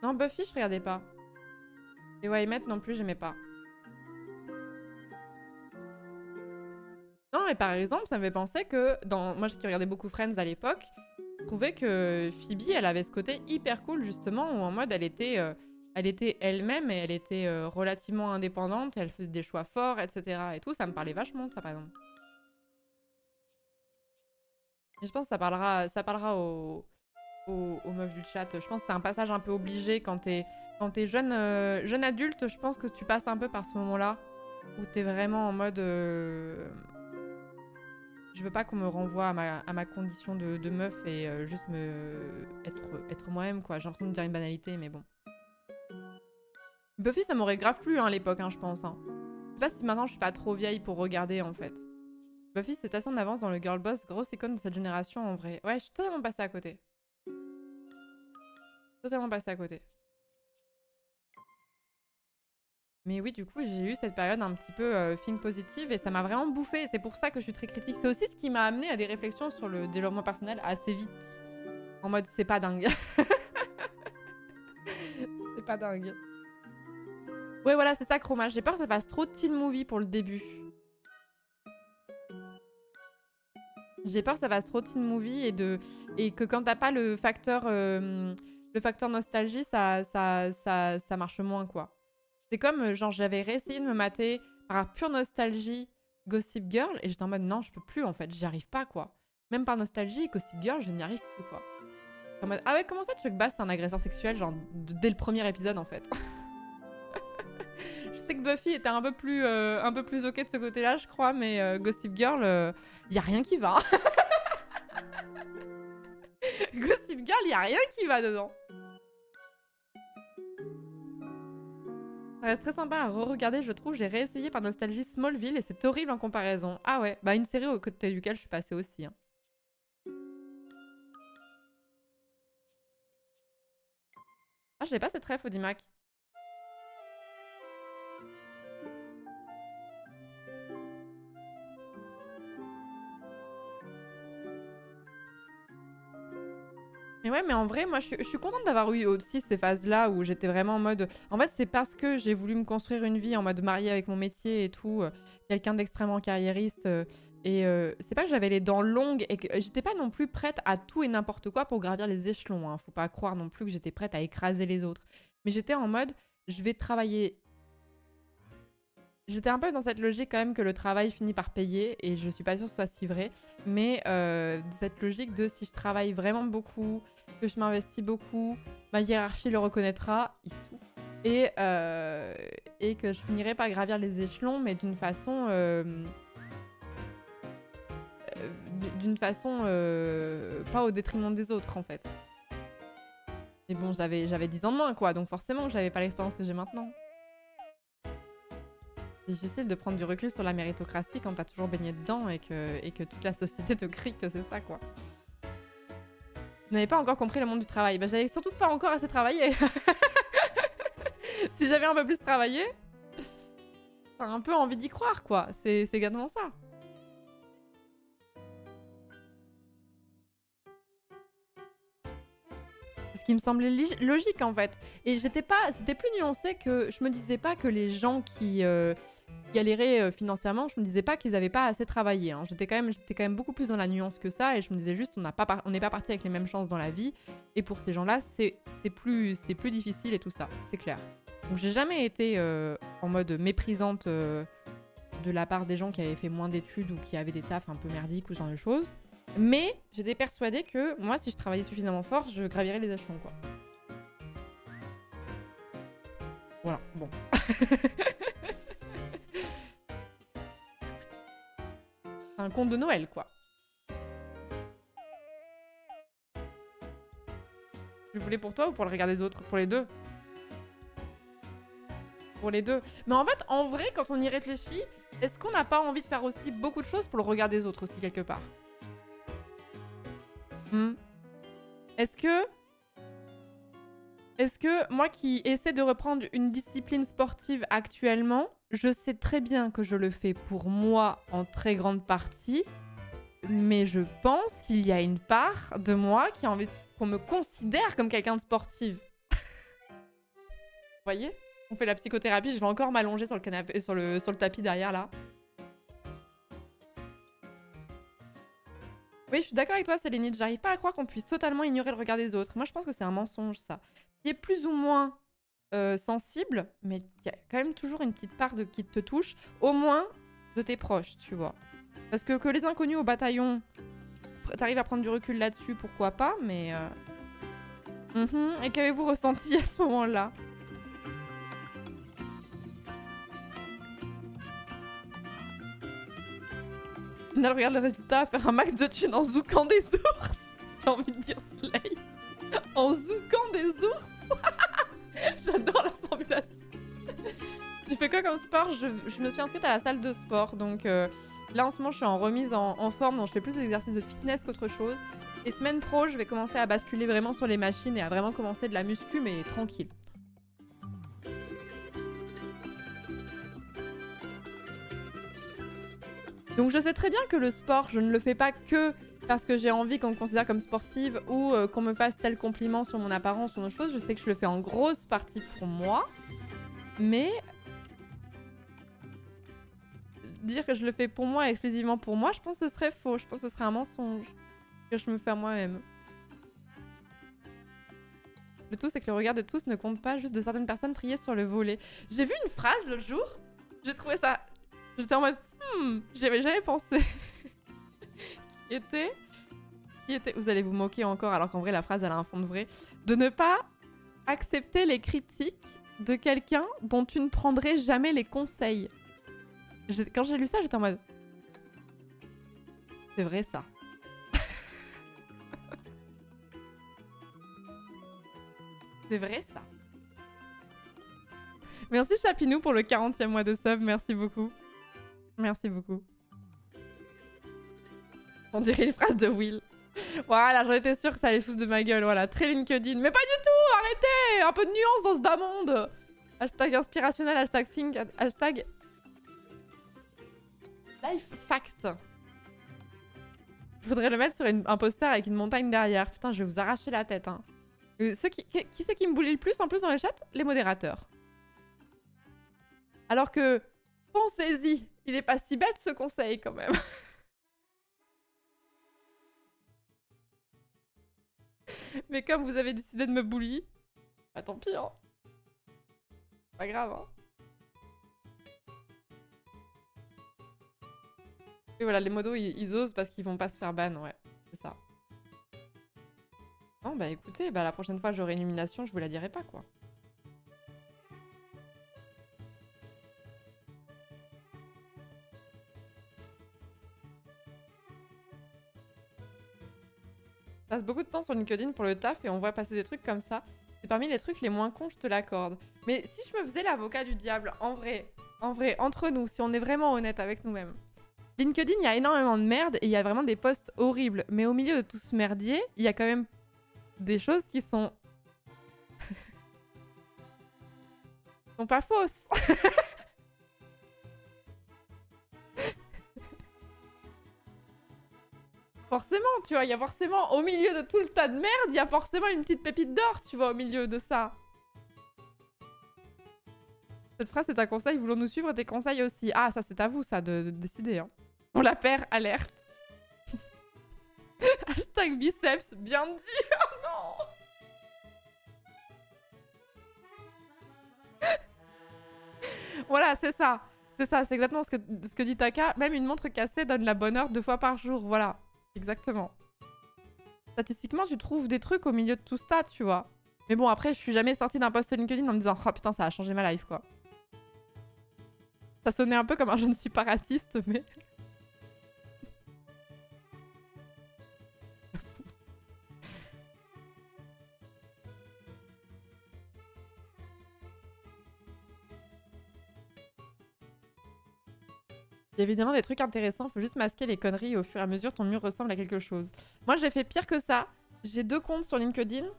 Non, Buffy, je regardais pas. Et Waymet non plus, j'aimais pas. Non, mais par exemple, ça me fait penser que moi qui regardais beaucoup Friends à l'époque, je trouvais que Phoebe, elle avait ce côté hyper cool justement, où en mode elle était elle-même et elle était relativement indépendante, et elle faisait des choix forts, etc. Et tout, ça me parlait vachement, ça par exemple. Et je pense que ça parlera aux meufs du chat. Je pense que c'est un passage un peu obligé quand t'es jeune adulte. Je pense que tu passes un peu par ce moment-là où t'es vraiment en mode je veux pas qu'on me renvoie à ma condition de meuf et juste être moi-même, quoi. J'ai l'impression de dire une banalité, mais bon. Buffy, ça m'aurait grave plu à l'époque, je pense. Hein. Je sais pas si maintenant je suis pas trop vieille pour regarder en fait. Buffy, c'est assez en avance dans le girl boss, grosse icône de cette génération en vrai. Ouais, je suis totalement passée à côté. Totalement passée à côté. Mais oui, du coup, j'ai eu cette période un petit peu think positive et ça m'a vraiment bouffé. Et c'est pour ça que je suis très critique. C'est aussi ce qui m'a amené à des réflexions sur le développement personnel assez vite. En mode, c'est pas dingue. C'est pas dingue. Ouais, voilà, c'est ça, Chroma. J'ai peur que ça fasse trop de teen movie pour le début. J'ai peur que ça fasse trop teen movie et que quand t'as pas le facteur nostalgie, ça marche moins, quoi. C'est comme, genre, j'avais réessayé de me mater par pure nostalgie Gossip Girl et j'étais en mode non, je peux plus en fait, j'y arrive pas, quoi. Même par nostalgie, Gossip Girl, je n'y arrive plus, quoi. En mode, ah ouais, comment ça, Chuck Bass, c'est un agresseur sexuel, genre, dès le premier épisode, en fait. Je sais que Buffy était un peu plus ok de ce côté-là, je crois, mais Gossip Girl, y a rien qui va. Gossip Girl, y a rien qui va dedans. Ça reste très sympa à re-regarder, je trouve. J'ai réessayé par nostalgie Smallville et c'est horrible en comparaison. Ah ouais, bah une série au côté duquel je suis passée aussi. Hein. Ah, je l'ai pas cette ref, Audimac. Mais ouais, mais en vrai, moi, je suis contente d'avoir eu aussi ces phases-là où j'étais vraiment en mode... En fait, c'est parce que j'ai voulu me construire une vie en mode mariée avec mon métier et tout, quelqu'un d'extrêmement carriériste. C'est pas que j'avais les dents longues et que j'étais pas non plus prête à tout et n'importe quoi pour gravir les échelons. Hein. Faut pas croire non plus que j'étais prête à écraser les autres. Mais j'étais en mode, je vais travailler. J'étais un peu dans cette logique quand même que le travail finit par payer, et je suis pas sûre que ce soit si vrai, mais cette logique de si je travaille vraiment beaucoup, que je m'investis beaucoup, ma hiérarchie le reconnaîtra, et que je finirai par gravir les échelons, mais d'une façon pas au détriment des autres en fait. Mais bon, j'avais 10 ans de moins quoi, donc forcément j'avais pas l'expérience que j'ai maintenant. Difficile de prendre du recul sur la méritocratie quand t'as toujours baigné dedans et que toute la société te crie que c'est ça, quoi. Vous n'avez pas encore compris le monde du travail. Bah, j'avais surtout pas encore assez travaillé. Si j'avais un peu plus travaillé, t'as un peu envie d'y croire, quoi. C'est exactement ça. C'est ce qui me semblait logique, en fait. Et c'était plus nuancé que... Je me disais pas que les gens qui galéraient financièrement, je me disais pas qu'ils avaient pas assez travaillé. Hein. J'étais quand même beaucoup plus dans la nuance que ça, et je me disais juste on n'est pas parti avec les mêmes chances dans la vie, et pour ces gens-là c'est plus difficile et tout ça, c'est clair. Donc j'ai jamais été en mode méprisante de la part des gens qui avaient fait moins d'études ou qui avaient des tafs un peu merdiques ou ce genre de choses, mais j'étais persuadée que moi si je travaillais suffisamment fort, je gravirais les échelons, quoi. Voilà, bon. Un conte de Noël, quoi. Tu le voulais pour toi ou pour le regard des autres? Pour les deux. Pour les deux. Mais en fait, en vrai, quand on y réfléchit, est-ce qu'on n'a pas envie de faire aussi beaucoup de choses pour le regard des autres aussi, quelque part? Est-ce que moi qui essaie de reprendre une discipline sportive actuellement, je sais très bien que je le fais pour moi en très grande partie, mais je pense qu'il y a une part de moi qui a envie qu'on me considère comme quelqu'un de sportive. Vous voyez? On fait la psychothérapie, je vais encore m'allonger sur le canapé, sur le tapis derrière là. Oui, je suis d'accord avec toi, Céline. J'arrive pas à croire qu'on puisse totalement ignorer le regard des autres. Moi, je pense que c'est un mensonge, ça. Qui est plus ou moins sensible, mais il y a quand même toujours une petite part qui te touche, au moins de tes proches, tu vois. Parce que les inconnus au bataillon, t'arrives à prendre du recul là-dessus, pourquoi pas, mais... Et qu'avez-vous ressenti à ce moment-là? Au final, regarde le résultat, faire un max de thunes en zoukant des ours. J'ai envie de dire Slay. En zoukant des ours. J'adore la formulation. Tu fais quoi comme sport? Je me suis inscrite à la salle de sport, donc là en ce moment je suis en remise en forme, donc je fais plus d'exercices de fitness qu'autre chose. Et semaine pro, je vais commencer à basculer vraiment sur les machines et à vraiment commencer de la muscu, mais tranquille. Donc je sais très bien que le sport, je ne le fais pas que parce que j'ai envie qu'on me considère comme sportive ou qu'on me fasse tel compliment sur mon apparence ou autre chose. Je sais que je le fais en grosse partie pour moi, mais dire que je le fais pour moi, exclusivement pour moi, je pense que ce serait faux. Je pense que ce serait un mensonge que je me fais à moi-même. Le tout, c'est que le regard de tous ne compte pas, juste de certaines personnes triées sur le volet. J'ai vu une phrase l'autre jour, j'ai trouvé ça... J'étais en mode, j'y avais jamais pensé. Qui était... Vous allez vous moquer encore, alors qu'en vrai, la phrase, elle a un fond de vrai. De ne pas accepter les critiques de quelqu'un dont tu ne prendrais jamais les conseils. Quand j'ai lu ça, j'étais en mode... C'est vrai, ça. C'est vrai, ça. Merci Chapinou pour le 40e mois de sub, merci beaucoup. Merci beaucoup. On dirait une phrase de Will. Voilà, j'en étais sûre que ça allait foutre de ma gueule, voilà. Très LinkedIn. Mais pas du tout, arrêtez. Un peu de nuance dans ce bas monde. Hashtag inspirationnel, hashtag think, hashtag... Life fact. Faudrait le mettre sur un poster avec une montagne derrière. Putain, je vais vous arracher la tête, hein. Qui c'est qui me bully le plus en plus dans les chats? Les modérateurs. Alors que, pensez-y, il est pas si bête ce conseil quand même. Mais comme vous avez décidé de me bully, bah tant pis, hein. Pas grave, hein. Et voilà, les modos, ils osent parce qu'ils vont pas se faire ban, ouais. C'est ça. Non, bah écoutez, bah la prochaine fois j'aurai une illumination, je vous la dirai pas, quoi. Je passe beaucoup de temps sur LinkedIn pour le taf et on voit passer des trucs comme ça. C'est parmi les trucs les moins cons, je te l'accorde. Mais si je me faisais l'avocat du diable, en vrai, entre nous, si on est vraiment honnête avec nous-mêmes. LinkedIn, il y a énormément de merde et il y a vraiment des posts horribles. Mais au milieu de tout ce merdier, il y a quand même des choses qui sont... sont pas fausses. Forcément, tu vois, il y a forcément, au milieu de tout le tas de merde, il y a forcément une petite pépite d'or, tu vois, au milieu de ça. Cette phrase, c'est un conseil, voulons nous suivre tes conseils aussi. Ah, ça, c'est à vous, ça, de décider. Hein. On la perd, alerte. Hashtag biceps, bien dit. Oh non. Voilà, c'est ça. C'est ça, c'est exactement ce que dit Taka. Même une montre cassée donne la bonne heure 2 fois par jour. Voilà, exactement. Statistiquement, tu trouves des trucs au milieu de tout ça, tu vois. Mais bon, après, je suis jamais sortie d'un post LinkedIn en me disant « Oh putain, ça a changé ma life, quoi. » Ça sonnait un peu comme un « je ne suis pas raciste », mais... Il y a évidemment des trucs intéressants, faut juste masquer les conneries et au fur et à mesure, ton mur ressemble à quelque chose. Moi, j'ai fait pire que ça. J'ai 2 comptes sur LinkedIn. Et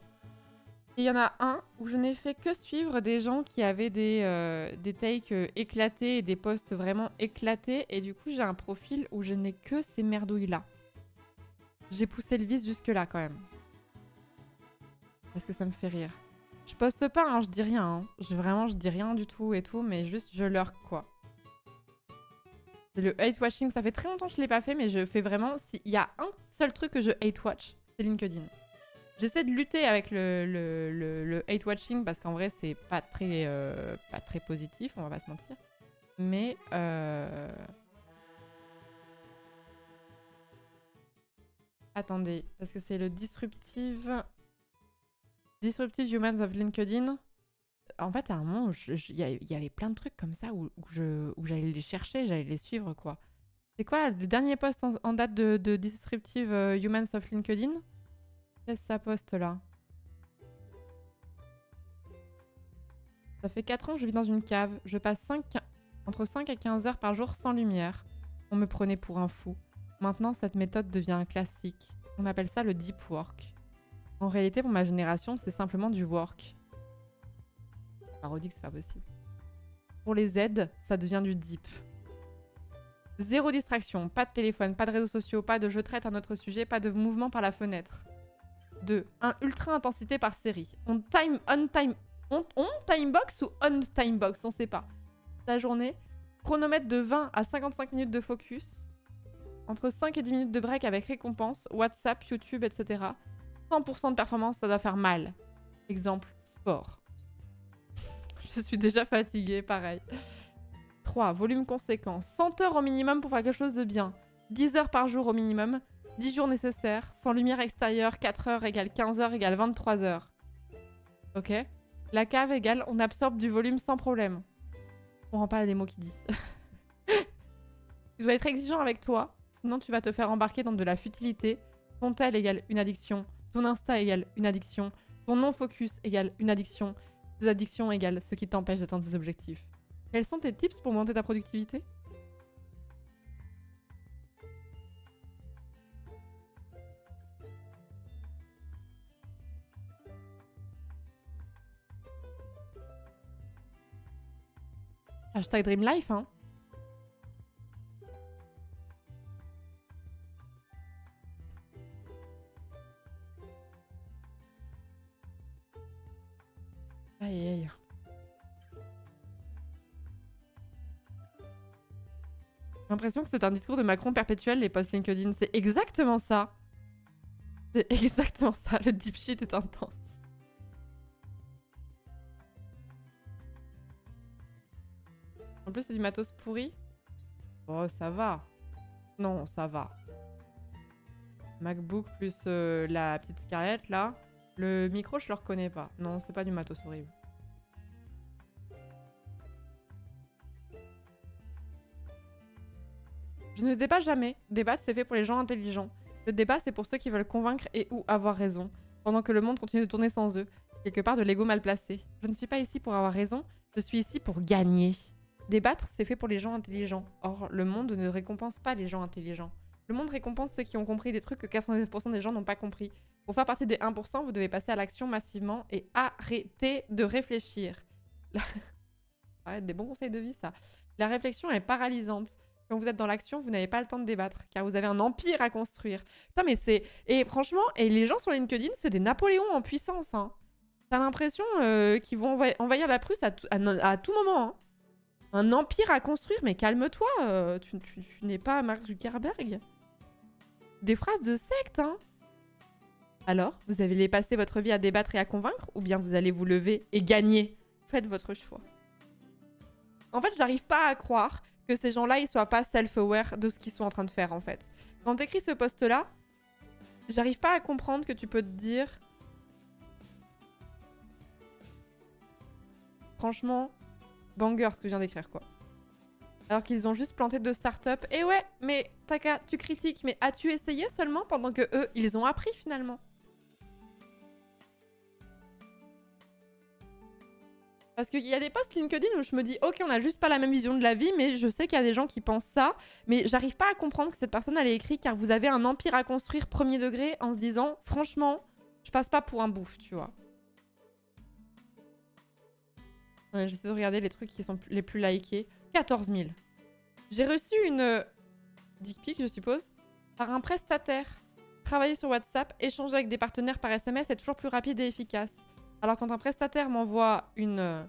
il y en a un où je n'ai fait que suivre des gens qui avaient des takes éclatés et des posts vraiment éclatés. Et du coup, j'ai un profil où je n'ai que ces merdouilles-là. J'ai poussé le vice jusque-là, quand même. Parce que ça me fait rire. Je poste pas, hein, je dis rien. Hein. Je dis rien du tout et tout, mais juste je lurk, quoi. Le hate-watching, ça fait très longtemps que je l'ai pas fait, mais je fais vraiment... S'il y a un seul truc que je hate-watch, c'est LinkedIn. J'essaie de lutter avec le hate-watching parce qu'en vrai, c'est pas très positif, on va pas se mentir. Mais... Attendez, parce que c'est le Disruptive Humans of LinkedIn. En fait, à un moment, il y avait plein de trucs comme ça où j'allais les chercher, j'allais les suivre, quoi. C'est quoi le dernier post en date de Disruptive Humans of LinkedIn? Qu'est-ce que ça poste là? Ça fait 4 ans que je vis dans une cave. Je passe entre 5 et 15 heures par jour sans lumière. On me prenait pour un fou. Maintenant, cette méthode devient un classique. On appelle ça le deep work. En réalité, pour ma génération, c'est simplement du work. Parodique, c'est pas possible. Pour les Z, ça devient du deep. 0 distraction, pas de téléphone, pas de réseaux sociaux, pas de je traite un autre sujet, pas de mouvement par la fenêtre. 2. Un ultra intensité par série. On timebox ou on timebox, on sait pas. Ta journée, chronomètre de 20 à 55 minutes de focus, entre 5 et 10 minutes de break avec récompense, WhatsApp, YouTube, etc. 100% de performance, ça doit faire mal. Exemple, sport. Je suis déjà fatiguée, pareil. 3. Volume conséquent. 100 heures au minimum pour faire quelque chose de bien. 10 heures par jour au minimum. 10 jours nécessaires. Sans lumière extérieure, 4 heures égale 15 heures égale 23 heures. Ok. La cave égale on absorbe du volume sans problème. On rend pas les mots qu'il dit. Tu dois être exigeant avec toi, sinon tu vas te faire embarquer dans de la futilité. Ton tel égale une addiction. Ton Insta égale une addiction. Ton non-focus égale une addiction. Tes addictions égale ce qui t'empêche d'atteindre tes objectifs. Quels sont tes tips pour monter ta productivité ? Hashtag Dreamlife, hein. Aïe aïe. J'ai l'impression que c'est un discours de Macron perpétuel, les posts LinkedIn. C'est exactement ça. C'est exactement ça. Le deep shit est intense. En plus, c'est du matos pourri. Oh, ça va. Non, ça va. MacBook plus la petite Scarlett, là. Le micro, je le reconnais pas. Non, c'est pas du matos horrible. Je ne débat jamais. Débattre, c'est fait pour les gens intelligents. Le débat, c'est pour ceux qui veulent convaincre et ou avoir raison, pendant que le monde continue de tourner sans eux. Quelque part de l'ego mal placé. Je ne suis pas ici pour avoir raison, je suis ici pour gagner. Débattre, c'est fait pour les gens intelligents. Or, le monde ne récompense pas les gens intelligents. Le monde récompense ceux qui ont compris des trucs que 99% des gens n'ont pas compris. Pour faire partie des 1%, vous devez passer à l'action massivement et arrêter de réfléchir. Arrête, des bons conseils de vie, ça. La réflexion est paralysante. Quand vous êtes dans l'action, vous n'avez pas le temps de débattre, car vous avez un empire à construire. Putain, mais c'est... Et franchement, et les gens sur LinkedIn, c'est des Napoléons en puissance, hein. T'as l'impression qu'ils vont envahir la Prusse à tout moment, hein. Un empire à construire, mais calme-toi, tu n'es pas Mark Zuckerberg. Des phrases de secte, hein. Alors, vous allez passer votre vie à débattre et à convaincre, ou bien vous allez vous lever et gagner? Faites votre choix. En fait, j'arrive pas à croire que ces gens-là, ils soient pas self-aware de ce qu'ils sont en train de faire, en fait. Quand t'écris ce post-là, j'arrive pas à comprendre que tu peux te dire... Franchement, banger ce que je viens d'écrire, quoi. Alors qu'ils ont juste planté 2 startups. Et ouais, mais Taka, tu critiques, mais as-tu essayé seulement pendant que eux, ils ont appris finalement? Parce qu'il y a des posts LinkedIn où je me dis, ok, on a juste pas la même vision de la vie, mais je sais qu'il y a des gens qui pensent ça, mais j'arrive pas à comprendre que cette personne, elle ait écrit car vous avez un empire à construire premier degré en se disant, franchement, je passe pas pour un bouffe, tu vois. Ouais, j'essaie de regarder les trucs qui sont les plus likés. 14 000. J'ai reçu une dick pic, je suppose, par un prestataire. Travailler sur WhatsApp, échanger avec des partenaires par SMS est toujours plus rapide et efficace. Alors quand un prestataire m'envoie une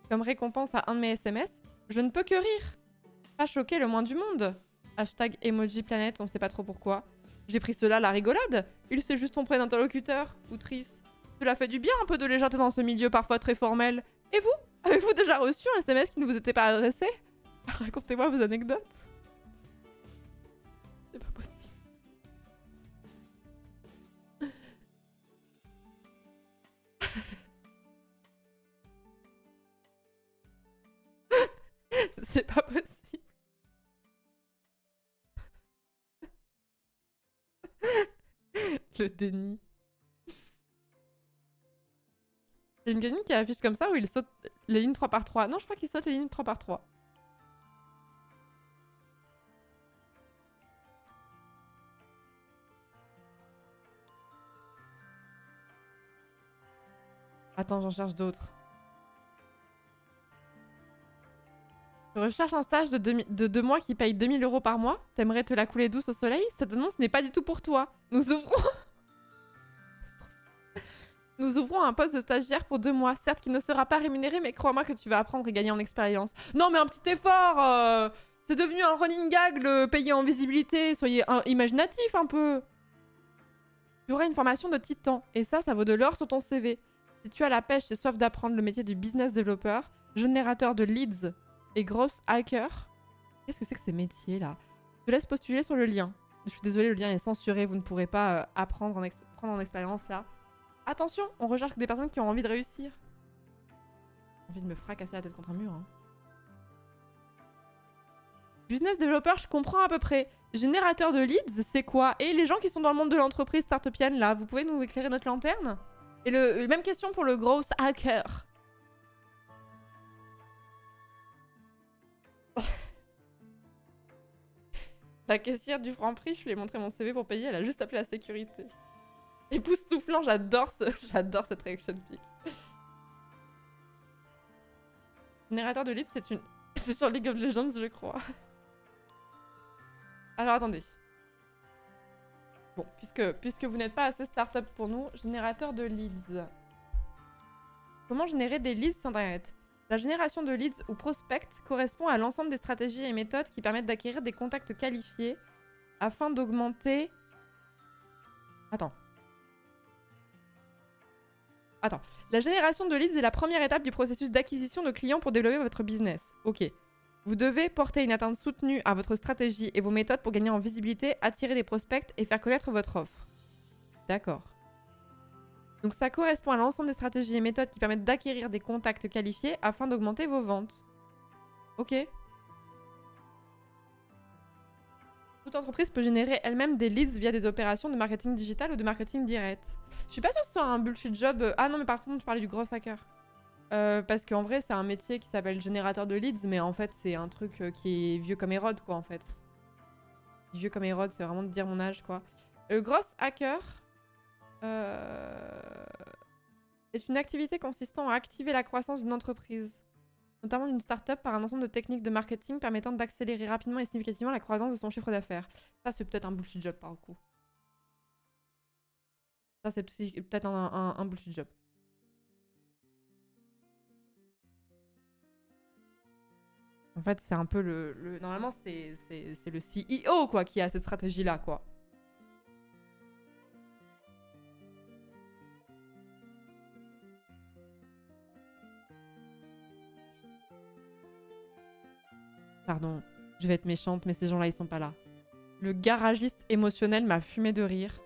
comme récompense à un de mes SMS, je ne peux que rire. Pas choquer le moins du monde. Hashtag emoji planète, on sait pas trop pourquoi. J'ai pris cela à la rigolade. Il s'est juste trompé d'interlocuteur. Ou triste. Cela fait du bien un peu de légèreté dans ce milieu parfois très formel. Et vous? Avez-vous déjà reçu un SMS qui ne vous était pas adressé? Racontez-moi vos anecdotes. C'est pas possible. C'est pas possible. Le déni. C'est une gamine qui affiche comme ça où il saute les lignes 3 par 3. Non, je crois qu'il saute les lignes 3 par 3. Attends, j'en cherche d'autres. Je recherche un stage de 2 mois qui paye 2000 € par mois. T'aimerais te la couler douce au soleil? Cette annonce n'est pas du tout pour toi. Nous ouvrons un poste de stagiaire pour 2 mois. Certes, qui ne sera pas rémunéré, mais crois-moi que tu vas apprendre et gagner en expérience. Non, mais un petit effort. C'est devenu un running gag, le payer en visibilité. Soyez imaginatif un peu. Tu auras une formation de titan. Et ça vaut de l'or sur ton CV. Si tu as la pêche et soif d'apprendre le métier du business développeur, générateur de leads et gross hacker. Qu'est-ce que c'est que ces métiers-là? Je te laisse postuler sur le lien. Je suis désolée, le lien est censuré. Vous ne pourrez pas prendre en expérience là. Attention, on recherche des personnes qui ont envie de réussir. J'ai envie de me fracasser la tête contre un mur. Hein. Business développeur, je comprends à peu près. Générateur de leads, c'est quoi? Et les gens qui sont dans le monde de l'entreprise startupienne là, vous pouvez nous éclairer notre lanterne? Et même question pour le gross hacker. La caissière du Franprix, je lui ai montré mon CV pour payer, elle a juste appelé la sécurité. Époustouflant, j'adore cette réaction pic. Générateur de leads, c'est sur League of Legends, je crois. Alors attendez. Bon, puisque vous n'êtes pas assez start-up pour nous, générateur de leads. Comment générer des leads sur Internet? La génération de leads ou prospects correspond à l'ensemble des stratégies et méthodes qui permettent d'acquérir des contacts qualifiés afin d'augmenter... Attends. La génération de leads est la première étape du processus d'acquisition de clients pour développer votre business. Ok. Vous devez porter une atteinte soutenue à votre stratégie et vos méthodes pour gagner en visibilité, attirer des prospects et faire connaître votre offre. D'accord. Donc ça correspond à l'ensemble des stratégies et méthodes qui permettent d'acquérir des contacts qualifiés afin d'augmenter vos ventes. Ok. Toute entreprise peut générer elle-même des leads via des opérations de marketing digital ou de marketing direct. Je suis pas sûre que ce soit un bullshit job. Ah non, mais par contre, tu parlais du gros hacker. Parce qu'en vrai, c'est un métier qui s'appelle générateur de leads, mais en fait, c'est un truc qui est vieux comme Hérode, quoi, en fait. Vieux comme Hérode, c'est vraiment de dire mon âge, quoi. Le gros hacker est une activité consistant à activer la croissance d'une entreprise, notamment d'une start-up, par un ensemble de techniques de marketing permettant d'accélérer rapidement et significativement la croissance de son chiffre d'affaires. Ça, c'est peut-être un bullshit job, par coup. Ça, c'est peut-être un bullshit job. En fait, c'est un peu normalement, c'est le CEO, quoi, qui a cette stratégie-là, quoi. Pardon, je vais être méchante, mais ces gens-là, ils sont pas là. Le garagiste émotionnel m'a fumé de rire.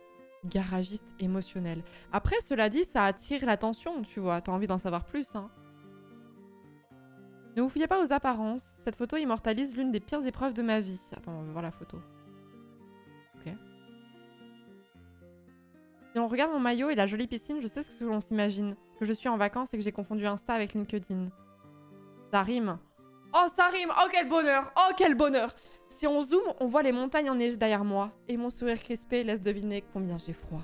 Garagiste émotionnel. Après, cela dit, ça attire l'attention, tu vois. T'as envie d'en savoir plus, hein. Ne vous fiez pas aux apparences. Cette photo immortalise l'une des pires épreuves de ma vie. Attends, on va voir la photo. Ok. Si on regarde mon maillot et la jolie piscine, je sais ce que l'on s'imagine. Que je suis en vacances et que j'ai confondu Insta avec LinkedIn. Ça rime. Oh, ça rime! Oh, quel bonheur! Oh, quel bonheur! Si on zoome, on voit les montagnes en neige derrière moi. Et mon sourire crispé laisse deviner combien j'ai froid.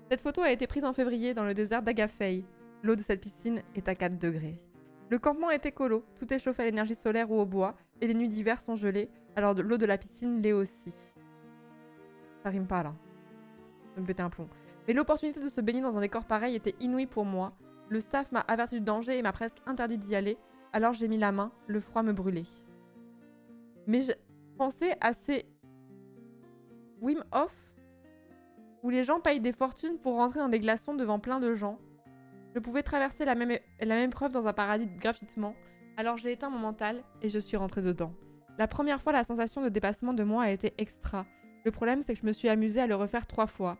Cette photo a été prise en février dans le désert d'Agafei. L'eau de cette piscine est à 4 degrés. Le campement est écolo, tout est chauffé à l'énergie solaire ou au bois, et les nuits d'hiver sont gelées, alors l'eau de la piscine l'est aussi. Ça rime pas là. Je vais me péter un plomb. Mais l'opportunité de se baigner dans un décor pareil était inouïe pour moi. Le staff m'a averti du danger et m'a presque interdit d'y aller, alors j'ai mis la main, le froid me brûlait. Mais je pensais à ces Wim Hof, où les gens payent des fortunes pour rentrer dans des glaçons devant plein de gens. Je pouvais traverser la même preuve dans un paradis gratuitement, alors j'ai éteint mon mental et je suis rentrée dedans. La première fois, la sensation de dépassement de moi a été extra. Le problème, c'est que je me suis amusée à le refaire 3 fois.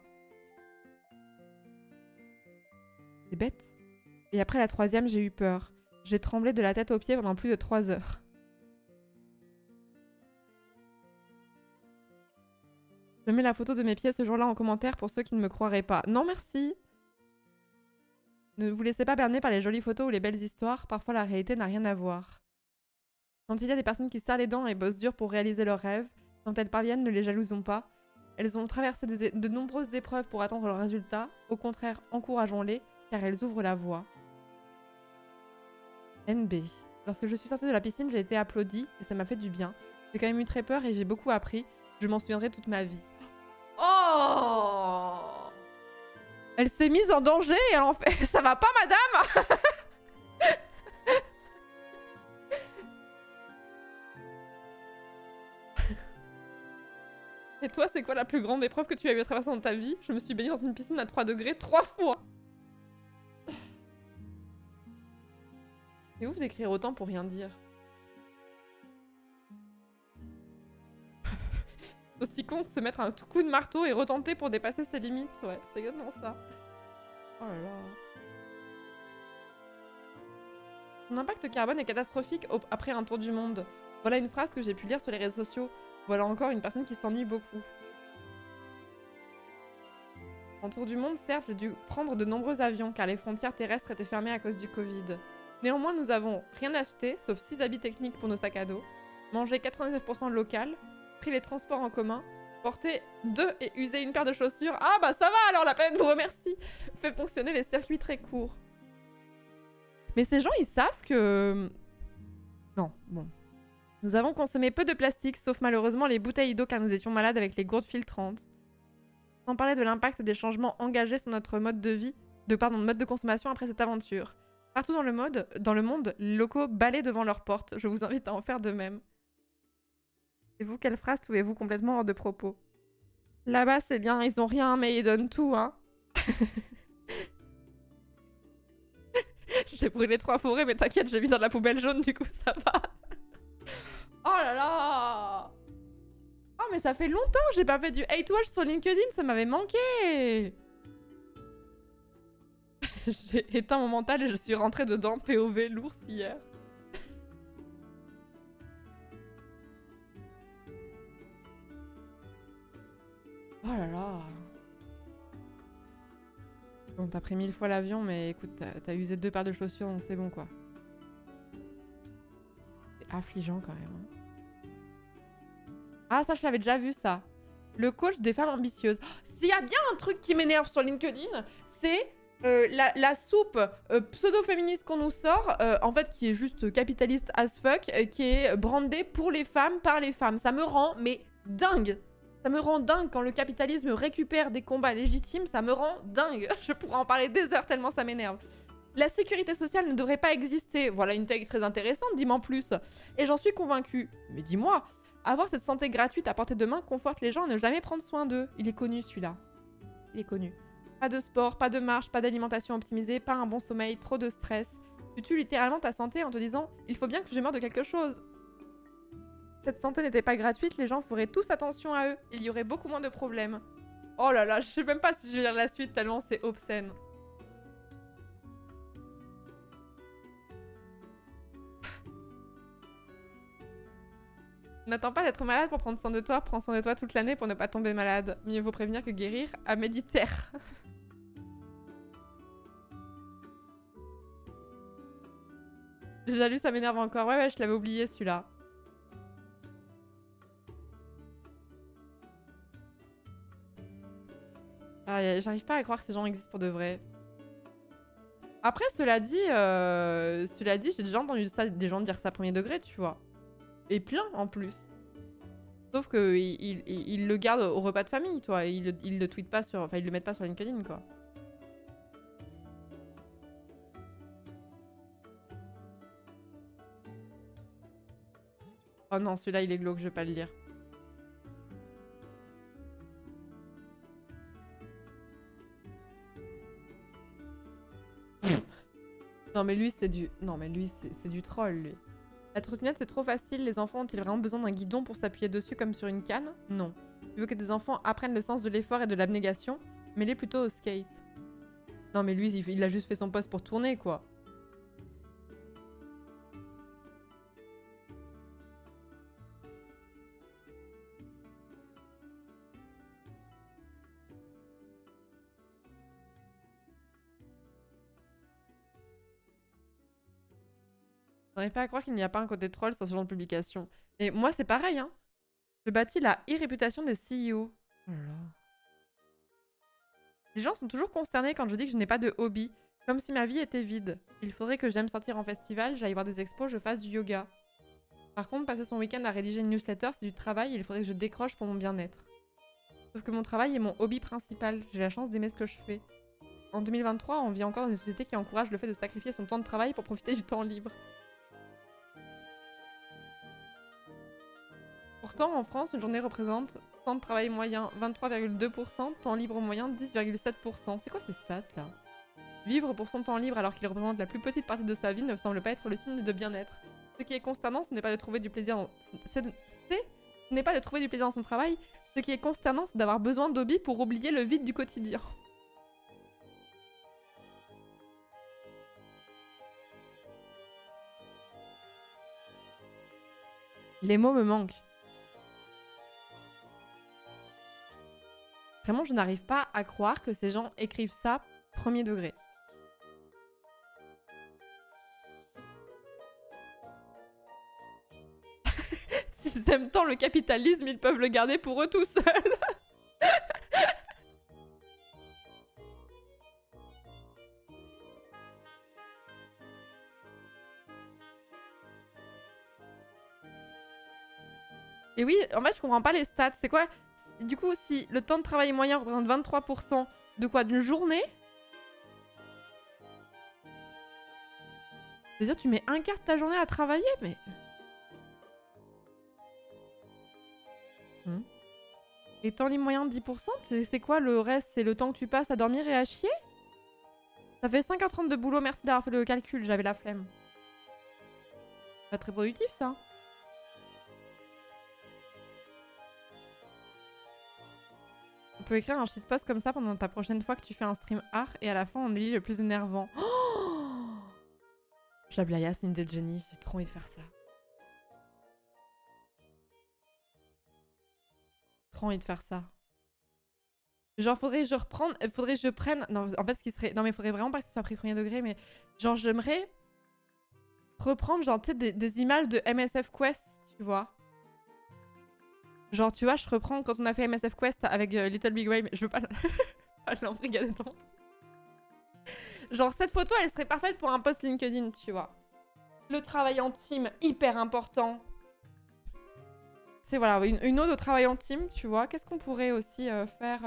C'est bête. Et après la 3e, j'ai eu peur. J'ai tremblé de la tête aux pieds pendant plus de 3 heures. Je mets la photo de mes pieds ce jour-là en commentaire pour ceux qui ne me croiraient pas. Non, merci. Ne vous laissez pas berner par les jolies photos ou les belles histoires, parfois la réalité n'a rien à voir. Quand il y a des personnes qui se serrent les dents et bossent dur pour réaliser leurs rêves, quand elles parviennent, ne les jalousons pas. Elles ont traversé de nombreuses épreuves pour atteindre leurs résultats. Au contraire, encourageons-les, car elles ouvrent la voie. NB. Lorsque je suis sortie de la piscine, j'ai été applaudie et ça m'a fait du bien. J'ai quand même eu très peur et j'ai beaucoup appris. Je m'en souviendrai toute ma vie. Oh! Elle s'est mise en danger et elle en fait... Ça va pas, madame? Et toi, c'est quoi la plus grande épreuve que tu as eu à traverser dans ta vie? Je me suis baignée dans une piscine à 3 degrés 3 fois. C'est ouf d'écrire autant pour rien dire. Aussi con que se mettre un coup de marteau et retenter pour dépasser ses limites. Ouais, c'est exactement ça. Oh là là. Son impact carbone est catastrophique après un tour du monde. Voilà une phrase que j'ai pu lire sur les réseaux sociaux. Voilà encore une personne qui s'ennuie beaucoup. En tour du monde, certes, j'ai dû prendre de nombreux avions car les frontières terrestres étaient fermées à cause du Covid. Néanmoins, nous avons rien acheté, sauf 6 habits techniques pour nos sacs à dos, mangé 99% local, pris les transports en commun, porté 2 et usé une paire de chaussures. Ah bah ça va alors, la planète vous remercie. Fait fonctionner les circuits très courts. Mais ces gens, ils savent que... Non, bon. Nous avons consommé peu de plastique, sauf malheureusement les bouteilles d'eau car nous étions malades avec les gourdes filtrantes. Sans parler de l'impact des changements engagés sur notre mode de vie, mode de consommation après cette aventure. Partout dans le monde, les locaux balaient devant leurs portes. Je vous invite à en faire de même. Et vous, quelle phrase trouvez-vous complètement hors de propos? Là-bas, c'est bien, ils ont rien, mais ils donnent tout, hein. J'ai brûlé 3 forêts, mais t'inquiète, j'ai mis dans la poubelle jaune, du coup, ça va. Oh là là! Oh mais ça fait longtemps que j'ai pas fait du hate watch sur LinkedIn, ça m'avait manqué! J'ai éteint mon mental et je suis rentrée dedans, POV l'ours hier. Oh là là! Bon, t'as pris 1000 fois l'avion, mais écoute, t'as usé 2 paires de chaussures, donc c'est bon quoi. C'est affligeant quand même. Ah, ça, je l'avais déjà vu, ça. Le coach des femmes ambitieuses. S'il y a bien un truc qui m'énerve sur LinkedIn, c'est la soupe pseudo-féministe qu'on nous sort, en fait, qui est juste capitaliste as fuck, qui est brandée pour les femmes, par les femmes. Ça me rend, mais dingue. Ça me rend dingue quand le capitalisme récupère des combats légitimes, ça me rend dingue. Je pourrais en parler des heures tellement ça m'énerve. La sécurité sociale ne devrait pas exister. Voilà une take très intéressante, dis-moi en plus. Et j'en suis convaincue. Mais dis-moi, avoir cette santé gratuite à portée de main conforte les gens à ne jamais prendre soin d'eux. Il est connu celui-là. Il est connu. Pas de sport, pas de marche, pas d'alimentation optimisée, pas un bon sommeil, trop de stress. Tu tues littéralement ta santé en te disant « Il faut bien que je meure de quelque chose ». Cette santé n'était pas gratuite, les gens feraient tous attention à eux. Il y aurait beaucoup moins de problèmes. Oh là là, je sais même pas si je vais lire la suite tellement c'est obscène. N'attends pas d'être malade pour prendre soin de toi. Prends soin de toi toute l'année pour ne pas tomber malade. Mieux vaut prévenir que guérir. À méditer. Déjà lu, ça m'énerve encore. Ouais, je l'avais oublié celui-là. Ah, j'arrive pas à croire que ces gens existent pour de vrai. Après, cela dit, j'ai déjà entendu ça, des gens dire ça premier degré, tu vois. Et plein en plus. Sauf que ils le gardent au repas de famille, toi. Ils le tweetent pas sur... Enfin, ils le mettent pas sur LinkedIn, quoi. Oh non, celui-là, il est glauque, je vais pas le lire. Non, mais lui, c'est du... Non, mais lui, c'est du troll, lui. La trottinette, c'est trop facile. Les enfants ont-ils vraiment besoin d'un guidon pour s'appuyer dessus comme sur une canne? Non. Tu veux que tes enfants apprennent le sens de l'effort et de l'abnégation? Mets-les plutôt au skate. Non, mais lui, il a juste fait son poste pour tourner, quoi. J'arrive pas à croire qu'il n'y a pas un côté troll sur ce genre de publication. Et moi, c'est pareil, hein. Je bâtis la e-réputation des CEO. Oh là là. Les gens sont toujours consternés quand je dis que je n'ai pas de hobby. Comme si ma vie était vide. Il faudrait que j'aime sortir en festival, j'aille voir des expos, je fasse du yoga. Par contre, passer son week-end à rédiger une newsletter, c'est du travail et il faudrait que je décroche pour mon bien-être. Sauf que mon travail est mon hobby principal. J'ai la chance d'aimer ce que je fais. En 2023, on vit encore dans une société qui encourage le fait de sacrifier son temps de travail pour profiter du temps libre. Pourtant, en France, une journée représente temps de travail moyen 23,2%, temps libre moyen 10,7%. C'est quoi ces stats là? Vivre pour son temps libre alors qu'il représente la plus petite partie de sa vie ne semble pas être le signe de bien-être. Ce qui est consternant, ce n'est pas de trouver du plaisir ce n'est pas de trouver du plaisir dans son travail. Ce qui est consternant, c'est d'avoir besoin d'hobby pour oublier le vide du quotidien. Les mots me manquent. Vraiment, je n'arrive pas à croire que ces gens écrivent ça premier degré. S'ils aiment tant le capitalisme, ils peuvent le garder pour eux tout seuls. Et oui, en fait, je comprends pas les stats. C'est quoi? Du coup, si le temps de travail moyen représente 23% de quoi? D'une journée? C'est-à-dire, tu mets un quart de ta journée à travailler, mais... Et temps libre moyen de 10%? C'est quoi le reste? C'est le temps que tu passes à dormir et à chier? Ça fait 5h30 de boulot, merci d'avoir fait le calcul, j'avais la flemme. Pas très productif, ça. On peut écrire un shitpost comme ça pendant ta prochaine fois que tu fais un stream art et à la fin on élit le plus énervant. Oh, Jablaya, c'est une idée de génie, j'ai trop envie de faire ça. Trop envie de faire ça. Genre faudrait que je prenne... Non, en fait ce qui serait... Non mais faudrait vraiment pas que ce soit pris premier degré, mais genre j'aimerais reprendre genre tu sais des images de MSF Quest, tu vois. Genre tu vois, je reprends quand on a fait MSF Quest avec Little Big Way, mais je veux pas l'embrigader dedans. Genre cette photo elle serait parfaite pour un post LinkedIn, tu vois. Le travail en team, hyper important. C'est voilà, une ode au travail en team, tu vois. Qu'est-ce qu'on pourrait aussi faire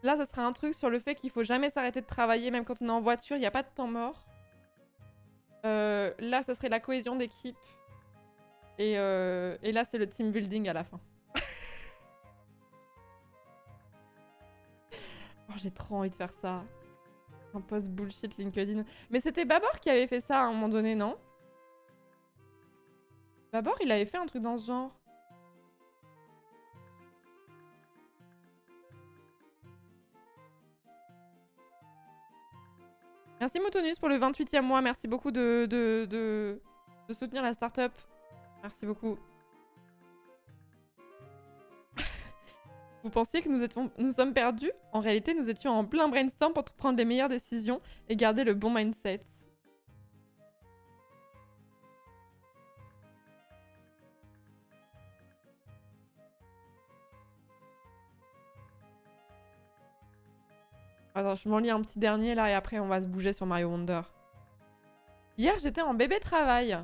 Là, ça serait un truc sur le fait qu'il faut jamais s'arrêter de travailler, même quand on est en voiture, il n'y a pas de temps mort. Là, ça serait la cohésion d'équipe. Et là, c'est le team building à la fin. Oh, j'ai trop envie de faire ça. Un post bullshit LinkedIn. Mais c'était Babor qui avait fait ça à un moment donné, non? Babor, il avait fait un truc dans ce genre. Merci Moutonus pour le 28e mois. Merci beaucoup de soutenir la startup. Merci beaucoup. Vous pensiez que nous sommes perdus? En réalité, nous étions en plein brainstorm pour prendre les meilleures décisions et garder le bon mindset. Attends, je m'en lis un petit dernier là et après on va se bouger sur Mario Wonder. Hier, j'étais en bébé travail.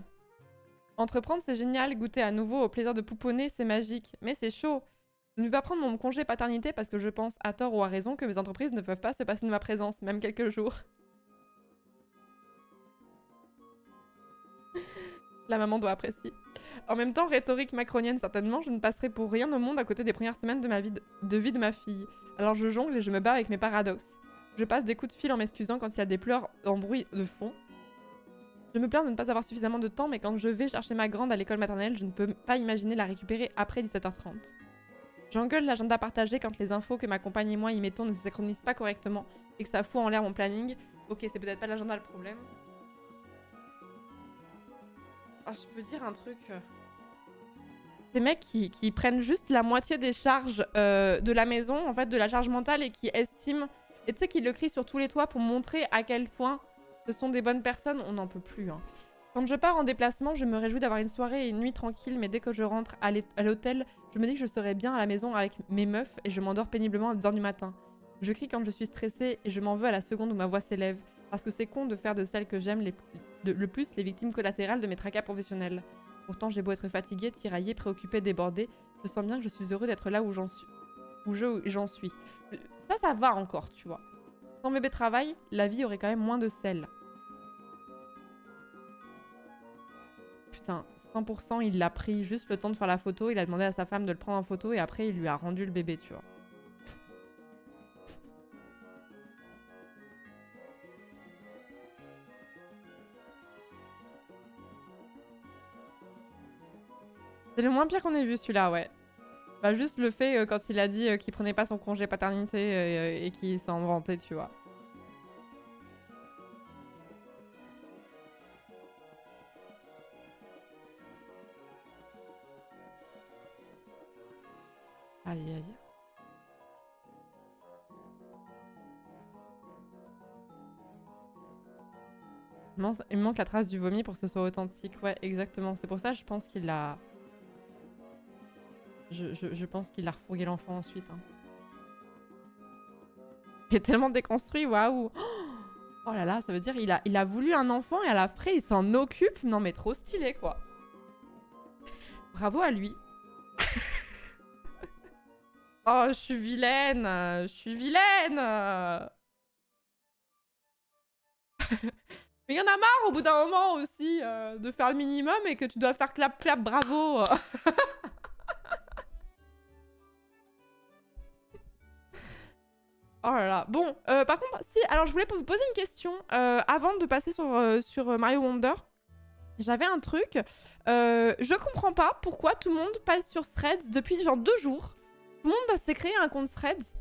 Entreprendre, c'est génial. Goûter à nouveau au plaisir de pouponner, c'est magique. Mais c'est chaud. Je ne vais pas prendre mon congé paternité parce que je pense, à tort ou à raison, que mes entreprises ne peuvent pas se passer de ma présence, même quelques jours. La maman doit apprécier. En même temps, rhétorique macronienne certainement, je ne passerai pour rien au monde à côté des premières semaines de ma vie de ma fille. Alors je jongle et je me bats avec mes paradoxes. Je passe des coups de fil en m'excusant quand il y a des pleurs en bruit de fond. Je me plains de ne pas avoir suffisamment de temps, mais quand je vais chercher ma grande à l'école maternelle, je ne peux pas imaginer la récupérer après 17h30. J'engueule l'agenda partagé quand les infos que ma compagne et moi y mettons ne se synchronisent pas correctement et que ça fout en l'air mon planning. Ok, c'est peut-être pas l'agenda le problème. Ah, je peux dire un truc. Des mecs qui prennent juste la moitié des charges de la maison, en fait, de la charge mentale et qui estiment... Et tu sais, qui le crient sur tous les toits pour montrer à quel point ce sont des bonnes personnes. On n'en peut plus, hein. Quand je pars en déplacement, je me réjouis d'avoir une soirée et une nuit tranquille, mais dès que je rentre à l'hôtel, je me dis que je serai bien à la maison avec mes meufs et je m'endors péniblement à 2h du matin. Je crie quand je suis stressée et je m'en veux à la seconde où ma voix s'élève, parce que c'est con de faire de celles que j'aime le plus les victimes collatérales de mes tracas professionnels. Pourtant, j'ai beau être fatiguée, tiraillée, préoccupée, débordée, je sens bien que je suis heureux d'être là où j'en suis. Ça va encore, tu vois. Sans bébé travail, la vie aurait quand même moins de sel. Putain, 100% il l'a pris juste le temps de faire la photo, il a demandé à sa femme de le prendre en photo et après il lui a rendu le bébé, tu vois. C'est le moins pire qu'on ait vu celui-là, ouais. Bah juste le fait quand il a dit qu'il prenait pas son congé paternité et qu'il s'en vantait, tu vois. Aïe aïe. Il me manque la trace du vomi pour que ce soit authentique. Ouais, exactement. C'est pour ça, je pense qu'il a... Je pense qu'il a refourgué l'enfant ensuite. Hein. Il est tellement déconstruit, waouh. Oh là là, ça veut dire il a voulu un enfant et après il s'en occupe. Non mais trop stylé, quoi. Bravo à lui. Oh, je suis vilaine. Je suis vilaine. Mais il y en a marre au bout d'un moment aussi de faire le minimum et que tu dois faire clap clap bravo. Oh là là. Bon, par contre, si, alors je voulais vous poser une question avant de passer sur Mario Wonder. J'avais un truc. Je comprends pas pourquoi tout le monde passe sur Threads depuis genre 2 jours. Tout le monde s'est créé un compte Threads.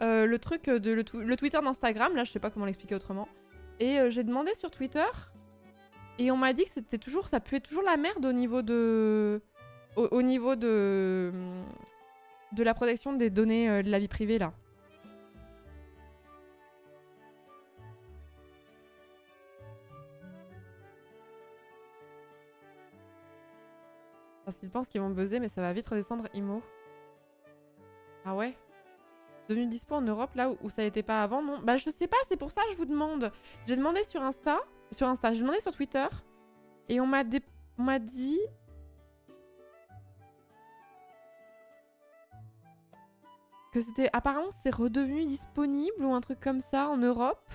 Le truc de le Twitter d'Instagram, là, je sais pas comment l'expliquer autrement. Et j'ai demandé sur Twitter. Et on m'a dit que c'était toujours, ça puait toujours la merde au niveau de... Au niveau de la protection des données de la vie privée, là. Parce qu'ils pensent qu'ils vont buzzer, mais ça va vite redescendre, Imo. Ah ouais? Devenu dispo en Europe, là où ça n'était pas avant, non? Bah je sais pas, c'est pour ça que je vous demande. J'ai demandé sur Insta, j'ai demandé sur Twitter, et on m'a dit... que c'était... Apparemment, c'est redevenu disponible ou un truc comme ça en Europe.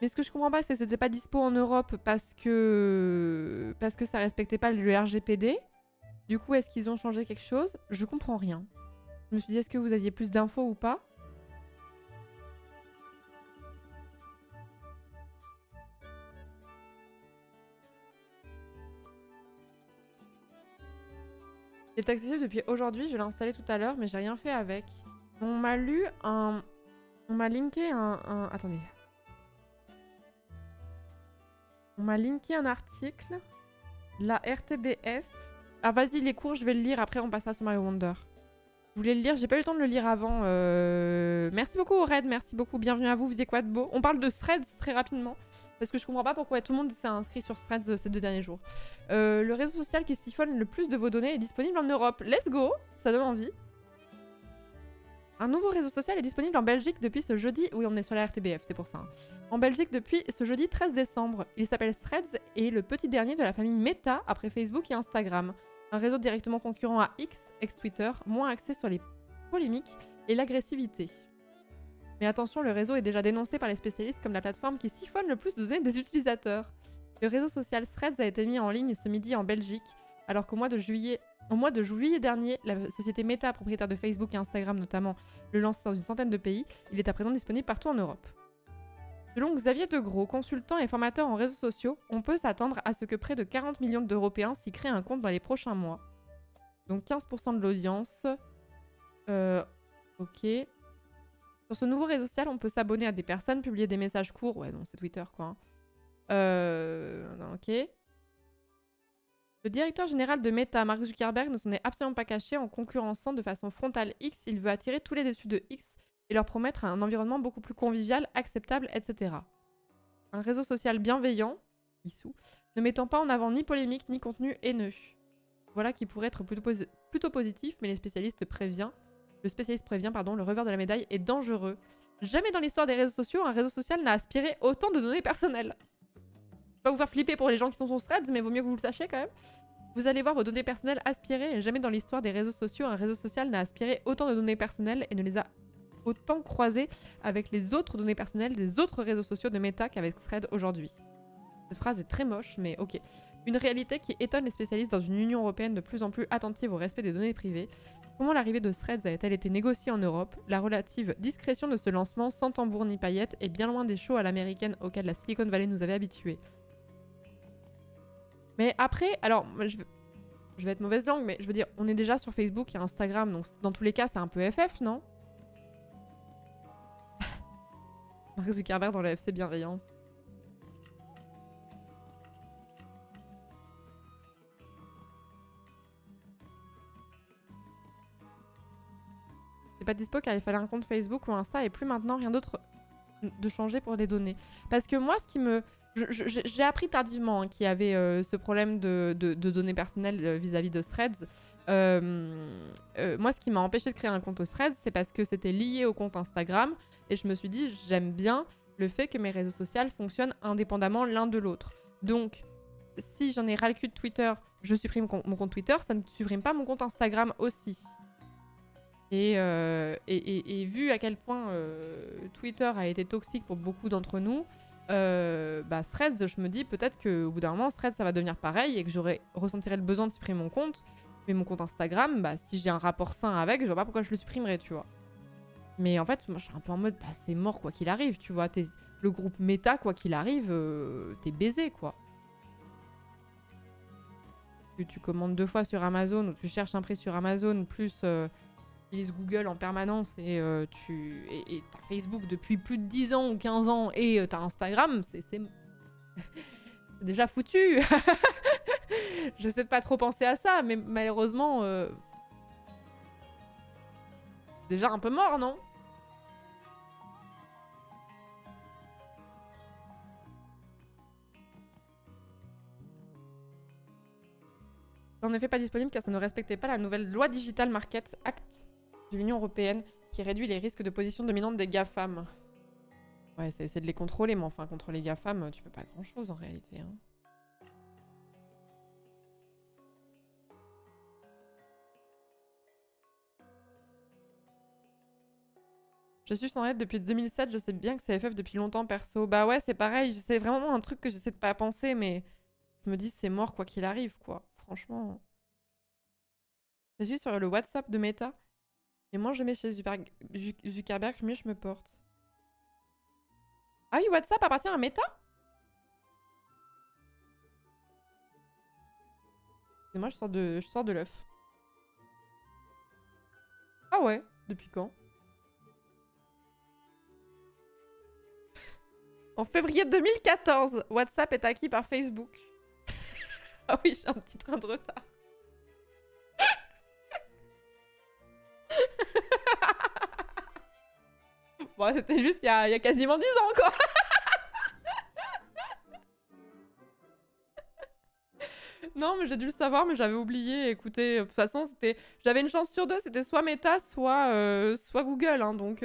Mais ce que je comprends pas, c'est que c'était pas dispo en Europe parce que ça respectait pas le RGPD. Du coup, est-ce qu'ils ont changé quelque chose? Je comprends rien. Je me suis dit, est-ce que vous aviez plus d'infos ou pas? Il est accessible depuis aujourd'hui, je l'ai installé tout à l'heure, mais j'ai rien fait avec. On m'a lu un... On m'a linké un... Attendez. On m'a linké un article. La RTBF. Ah vas-y, les cours, je vais le lire, après on passera sur Mario Wonder. Je voulais le lire, j'ai pas eu le temps de le lire avant. Merci beaucoup Red, merci beaucoup, bienvenue à vous, vous faisiez quoi de beau? On parle de Threads très rapidement, parce que je comprends pas pourquoi tout le monde s'est inscrit sur Threads ces 2 derniers jours. Le réseau social qui siphonne le plus de vos données est disponible en Europe. Let's go, ça donne envie. Un nouveau réseau social est disponible en Belgique depuis ce jeudi... Oui, on est sur la RTBF, c'est pour ça. Hein. En Belgique depuis ce jeudi 13 décembre. Il s'appelle Threads et est le petit dernier de la famille Meta après Facebook et Instagram. Un réseau directement concurrent à X, ex-Twitter, moins axé sur les polémiques et l'agressivité. Mais attention, le réseau est déjà dénoncé par les spécialistes comme la plateforme qui siphonne le plus de données des utilisateurs. Le réseau social Threads a été mis en ligne ce midi en Belgique, alors qu'au mois de juillet dernier, la société Meta, propriétaire de Facebook et Instagram notamment, le lance dans une centaine de pays. Il est à présent disponible partout en Europe. Selon Xavier Degros, consultant et formateur en réseaux sociaux, on peut s'attendre à ce que près de 40 millions d'Européens s'y créent un compte dans les prochains mois. Donc 15% de l'audience. Ok. Sur ce nouveau réseau social, on peut s'abonner à des personnes, publier des messages courts. Ouais, non, c'est Twitter, quoi. Ok. Le directeur général de Meta, Mark Zuckerberg, ne s'en est absolument pas caché en concurrençant de façon frontale X. Il veut attirer tous les dessus de X et leur promettre un environnement beaucoup plus convivial, acceptable, etc. Un réseau social bienveillant, issou, ne mettant pas en avant ni polémique ni contenu haineux. Voilà qui pourrait être plutôt positif, mais le spécialiste prévient, le revers de la médaille est dangereux. Jamais dans l'histoire des réseaux sociaux, un réseau social n'a aspiré autant de données personnelles. Je vais pas vous faire flipper pour les gens qui sont sur Threads, mais vaut mieux que vous le sachiez quand même. Vous allez voir vos données personnelles aspirées, et jamais dans l'histoire des réseaux sociaux, un réseau social n'a aspiré autant de données personnelles et ne les a autant croisées avec les autres données personnelles des autres réseaux sociaux de Meta qu'avec Threads aujourd'hui. Cette phrase est très moche, mais ok. Une réalité qui étonne les spécialistes dans une Union européenne de plus en plus attentive au respect des données privées. Comment l'arrivée de Threads a-t-elle été négociée en Europe? La relative discrétion de ce lancement, sans tambour ni paillettes, est bien loin des shows à l'américaine auxquels la Silicon Valley nous avait habitués. Mais après, alors, je vais être mauvaise langue, mais je veux dire, on est déjà sur Facebook et Instagram, donc dans tous les cas, c'est un peu FF, non? Mark Zuckerberg dans le FC Bienveillance. C'est pas dispo car il fallait un compte Facebook ou Insta et plus maintenant rien d'autre de changer pour les données. Parce que moi, ce qui me... J'ai appris tardivement hein, qu'il y avait ce problème de données personnelles vis-à-vis de Threads. Moi, ce qui m'a empêché de créer un compte Threads, c'est parce que c'était lié au compte Instagram. Et je me suis dit, j'aime bien le fait que mes réseaux sociaux fonctionnent indépendamment l'un de l'autre. Donc, si j'en ai ras le cul de Twitter, je supprime mon compte Twitter, ça ne supprime pas mon compte Instagram aussi. Et vu à quel point Twitter a été toxique pour beaucoup d'entre nous, Threads, je me dis peut-être qu'au bout d'un moment, Threads, ça va devenir pareil et que ressentirai le besoin de supprimer mon compte. Mais mon compte Instagram, si j'ai un rapport sain avec, je vois pas pourquoi je le supprimerais, tu vois. Mais en fait, moi, je suis un peu en mode, c'est mort quoi qu'il arrive, tu vois. Le groupe Meta, quoi qu'il arrive, t'es baisé, quoi. tu commandes 2 fois sur Amazon ou tu cherches un prix sur Amazon, plus tu utilises Google en permanence et t'as Facebook depuis plus de 10 ans ou 15 ans et t'as Instagram, c'est déjà foutu. J'essaie de pas trop penser à ça, mais malheureusement, déjà un peu mort, non? En effet pas disponible car ça ne respectait pas la nouvelle loi Digital Market Act de l'Union Européenne qui réduit les risques de position dominante des GAFAM. Ouais, c'est de les contrôler, mais enfin, contre les GAFAM, tu peux pas grand-chose en réalité. Hein. Je suis sans aide depuis 2007, je sais bien que c'est FF depuis longtemps perso. Bah ouais, c'est pareil, c'est vraiment un truc que j'essaie de pas penser, mais je me dis c'est mort quoi qu'il arrive, quoi. Franchement. Je suis sur le WhatsApp de Meta. Et moi je mets chez Zuckerberg, mieux je me porte. Ah oui, WhatsApp appartient à Meta? Et moi je sors de l'œuf. Ah ouais, depuis quand? En février 2014, WhatsApp est acquis par Facebook. Ah oui, j'ai un petit train de retard. Bon, c'était juste il y a quasiment 10 ans, quoi. Non, mais j'ai dû le savoir, mais j'avais oublié. Écoutez, de toute façon, c'était... J'avais une chance sur deux, c'était soit Meta, soit Google, hein, donc...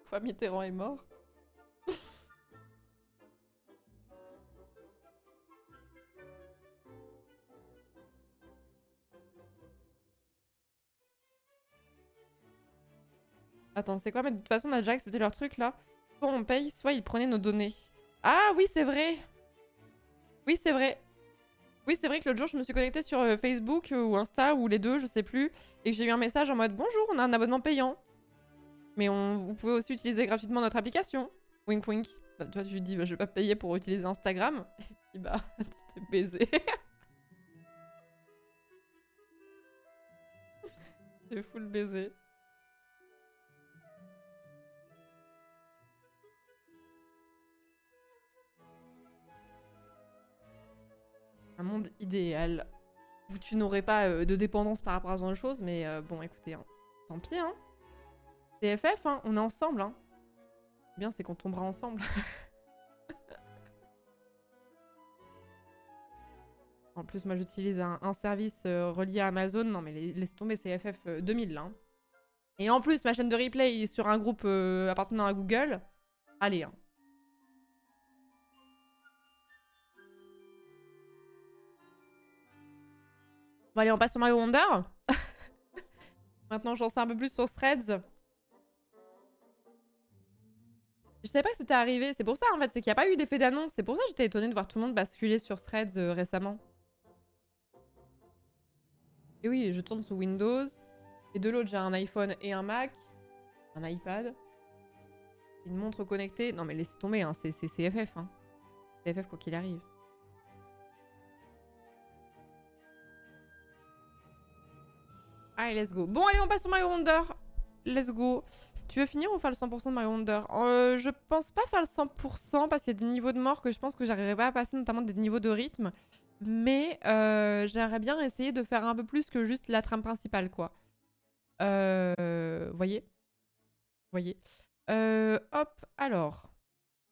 Quoi, Mitterrand est mort? Attends, c'est quoi? Mais de toute façon, on a déjà accepté leur truc, là. Soit on paye, soit ils prenaient nos données. Ah oui, c'est vrai! Oui, c'est vrai. Oui, c'est vrai que l'autre jour, je me suis connectée sur Facebook ou Insta, ou les deux, je sais plus, et que j'ai eu un message en mode « Bonjour, on a un abonnement payant. Mais vous pouvez aussi utiliser gratuitement notre application. » Wink wink. Bah, toi, tu dis bah, « Je vais pas payer pour utiliser Instagram. » Et puis bah, t'es baisé. C'est full baiser. Un monde idéal où tu n'aurais pas de dépendance par rapport à ce genre de choses, mais bon, écoutez, hein, tant pis, hein. TFF, hein, on est ensemble, hein. Le bien, c'est qu'on tombera ensemble. En plus, moi, j'utilise un service relié à Amazon. Non, mais laisse tomber, c'est FF 2000, là. Hein. Et en plus, ma chaîne de replay est sur un groupe appartenant à Google. Allez, hein. Bon, allez, on passe sur Mario Wonder. Maintenant, j'en sais un peu plus sur Threads. Je savais pas que c'était arrivé. C'est pour ça, en fait. C'est qu'il n'y a pas eu d'effet d'annonce. C'est pour ça que j'étais étonnée de voir tout le monde basculer sur Threads récemment. Et oui, je tourne sous Windows. Et de l'autre, j'ai un iPhone et un Mac. Un iPad. Une montre connectée. Non, mais laissez tomber, hein. C'est FF. Hein. C'est FF quoi qu'il arrive. Allez, let's go. Bon, allez, on passe sur Mario Wonder. Let's go. Tu veux finir ou faire le 100% de Mario Wonder? Je pense pas faire le 100% parce qu'il y a des niveaux de mort que je pense que j'arriverai pas à passer, notamment des niveaux de rythme. Mais j'aimerais bien essayer de faire un peu plus que juste la trame principale, quoi. Voyez? Voyez. Hop, alors.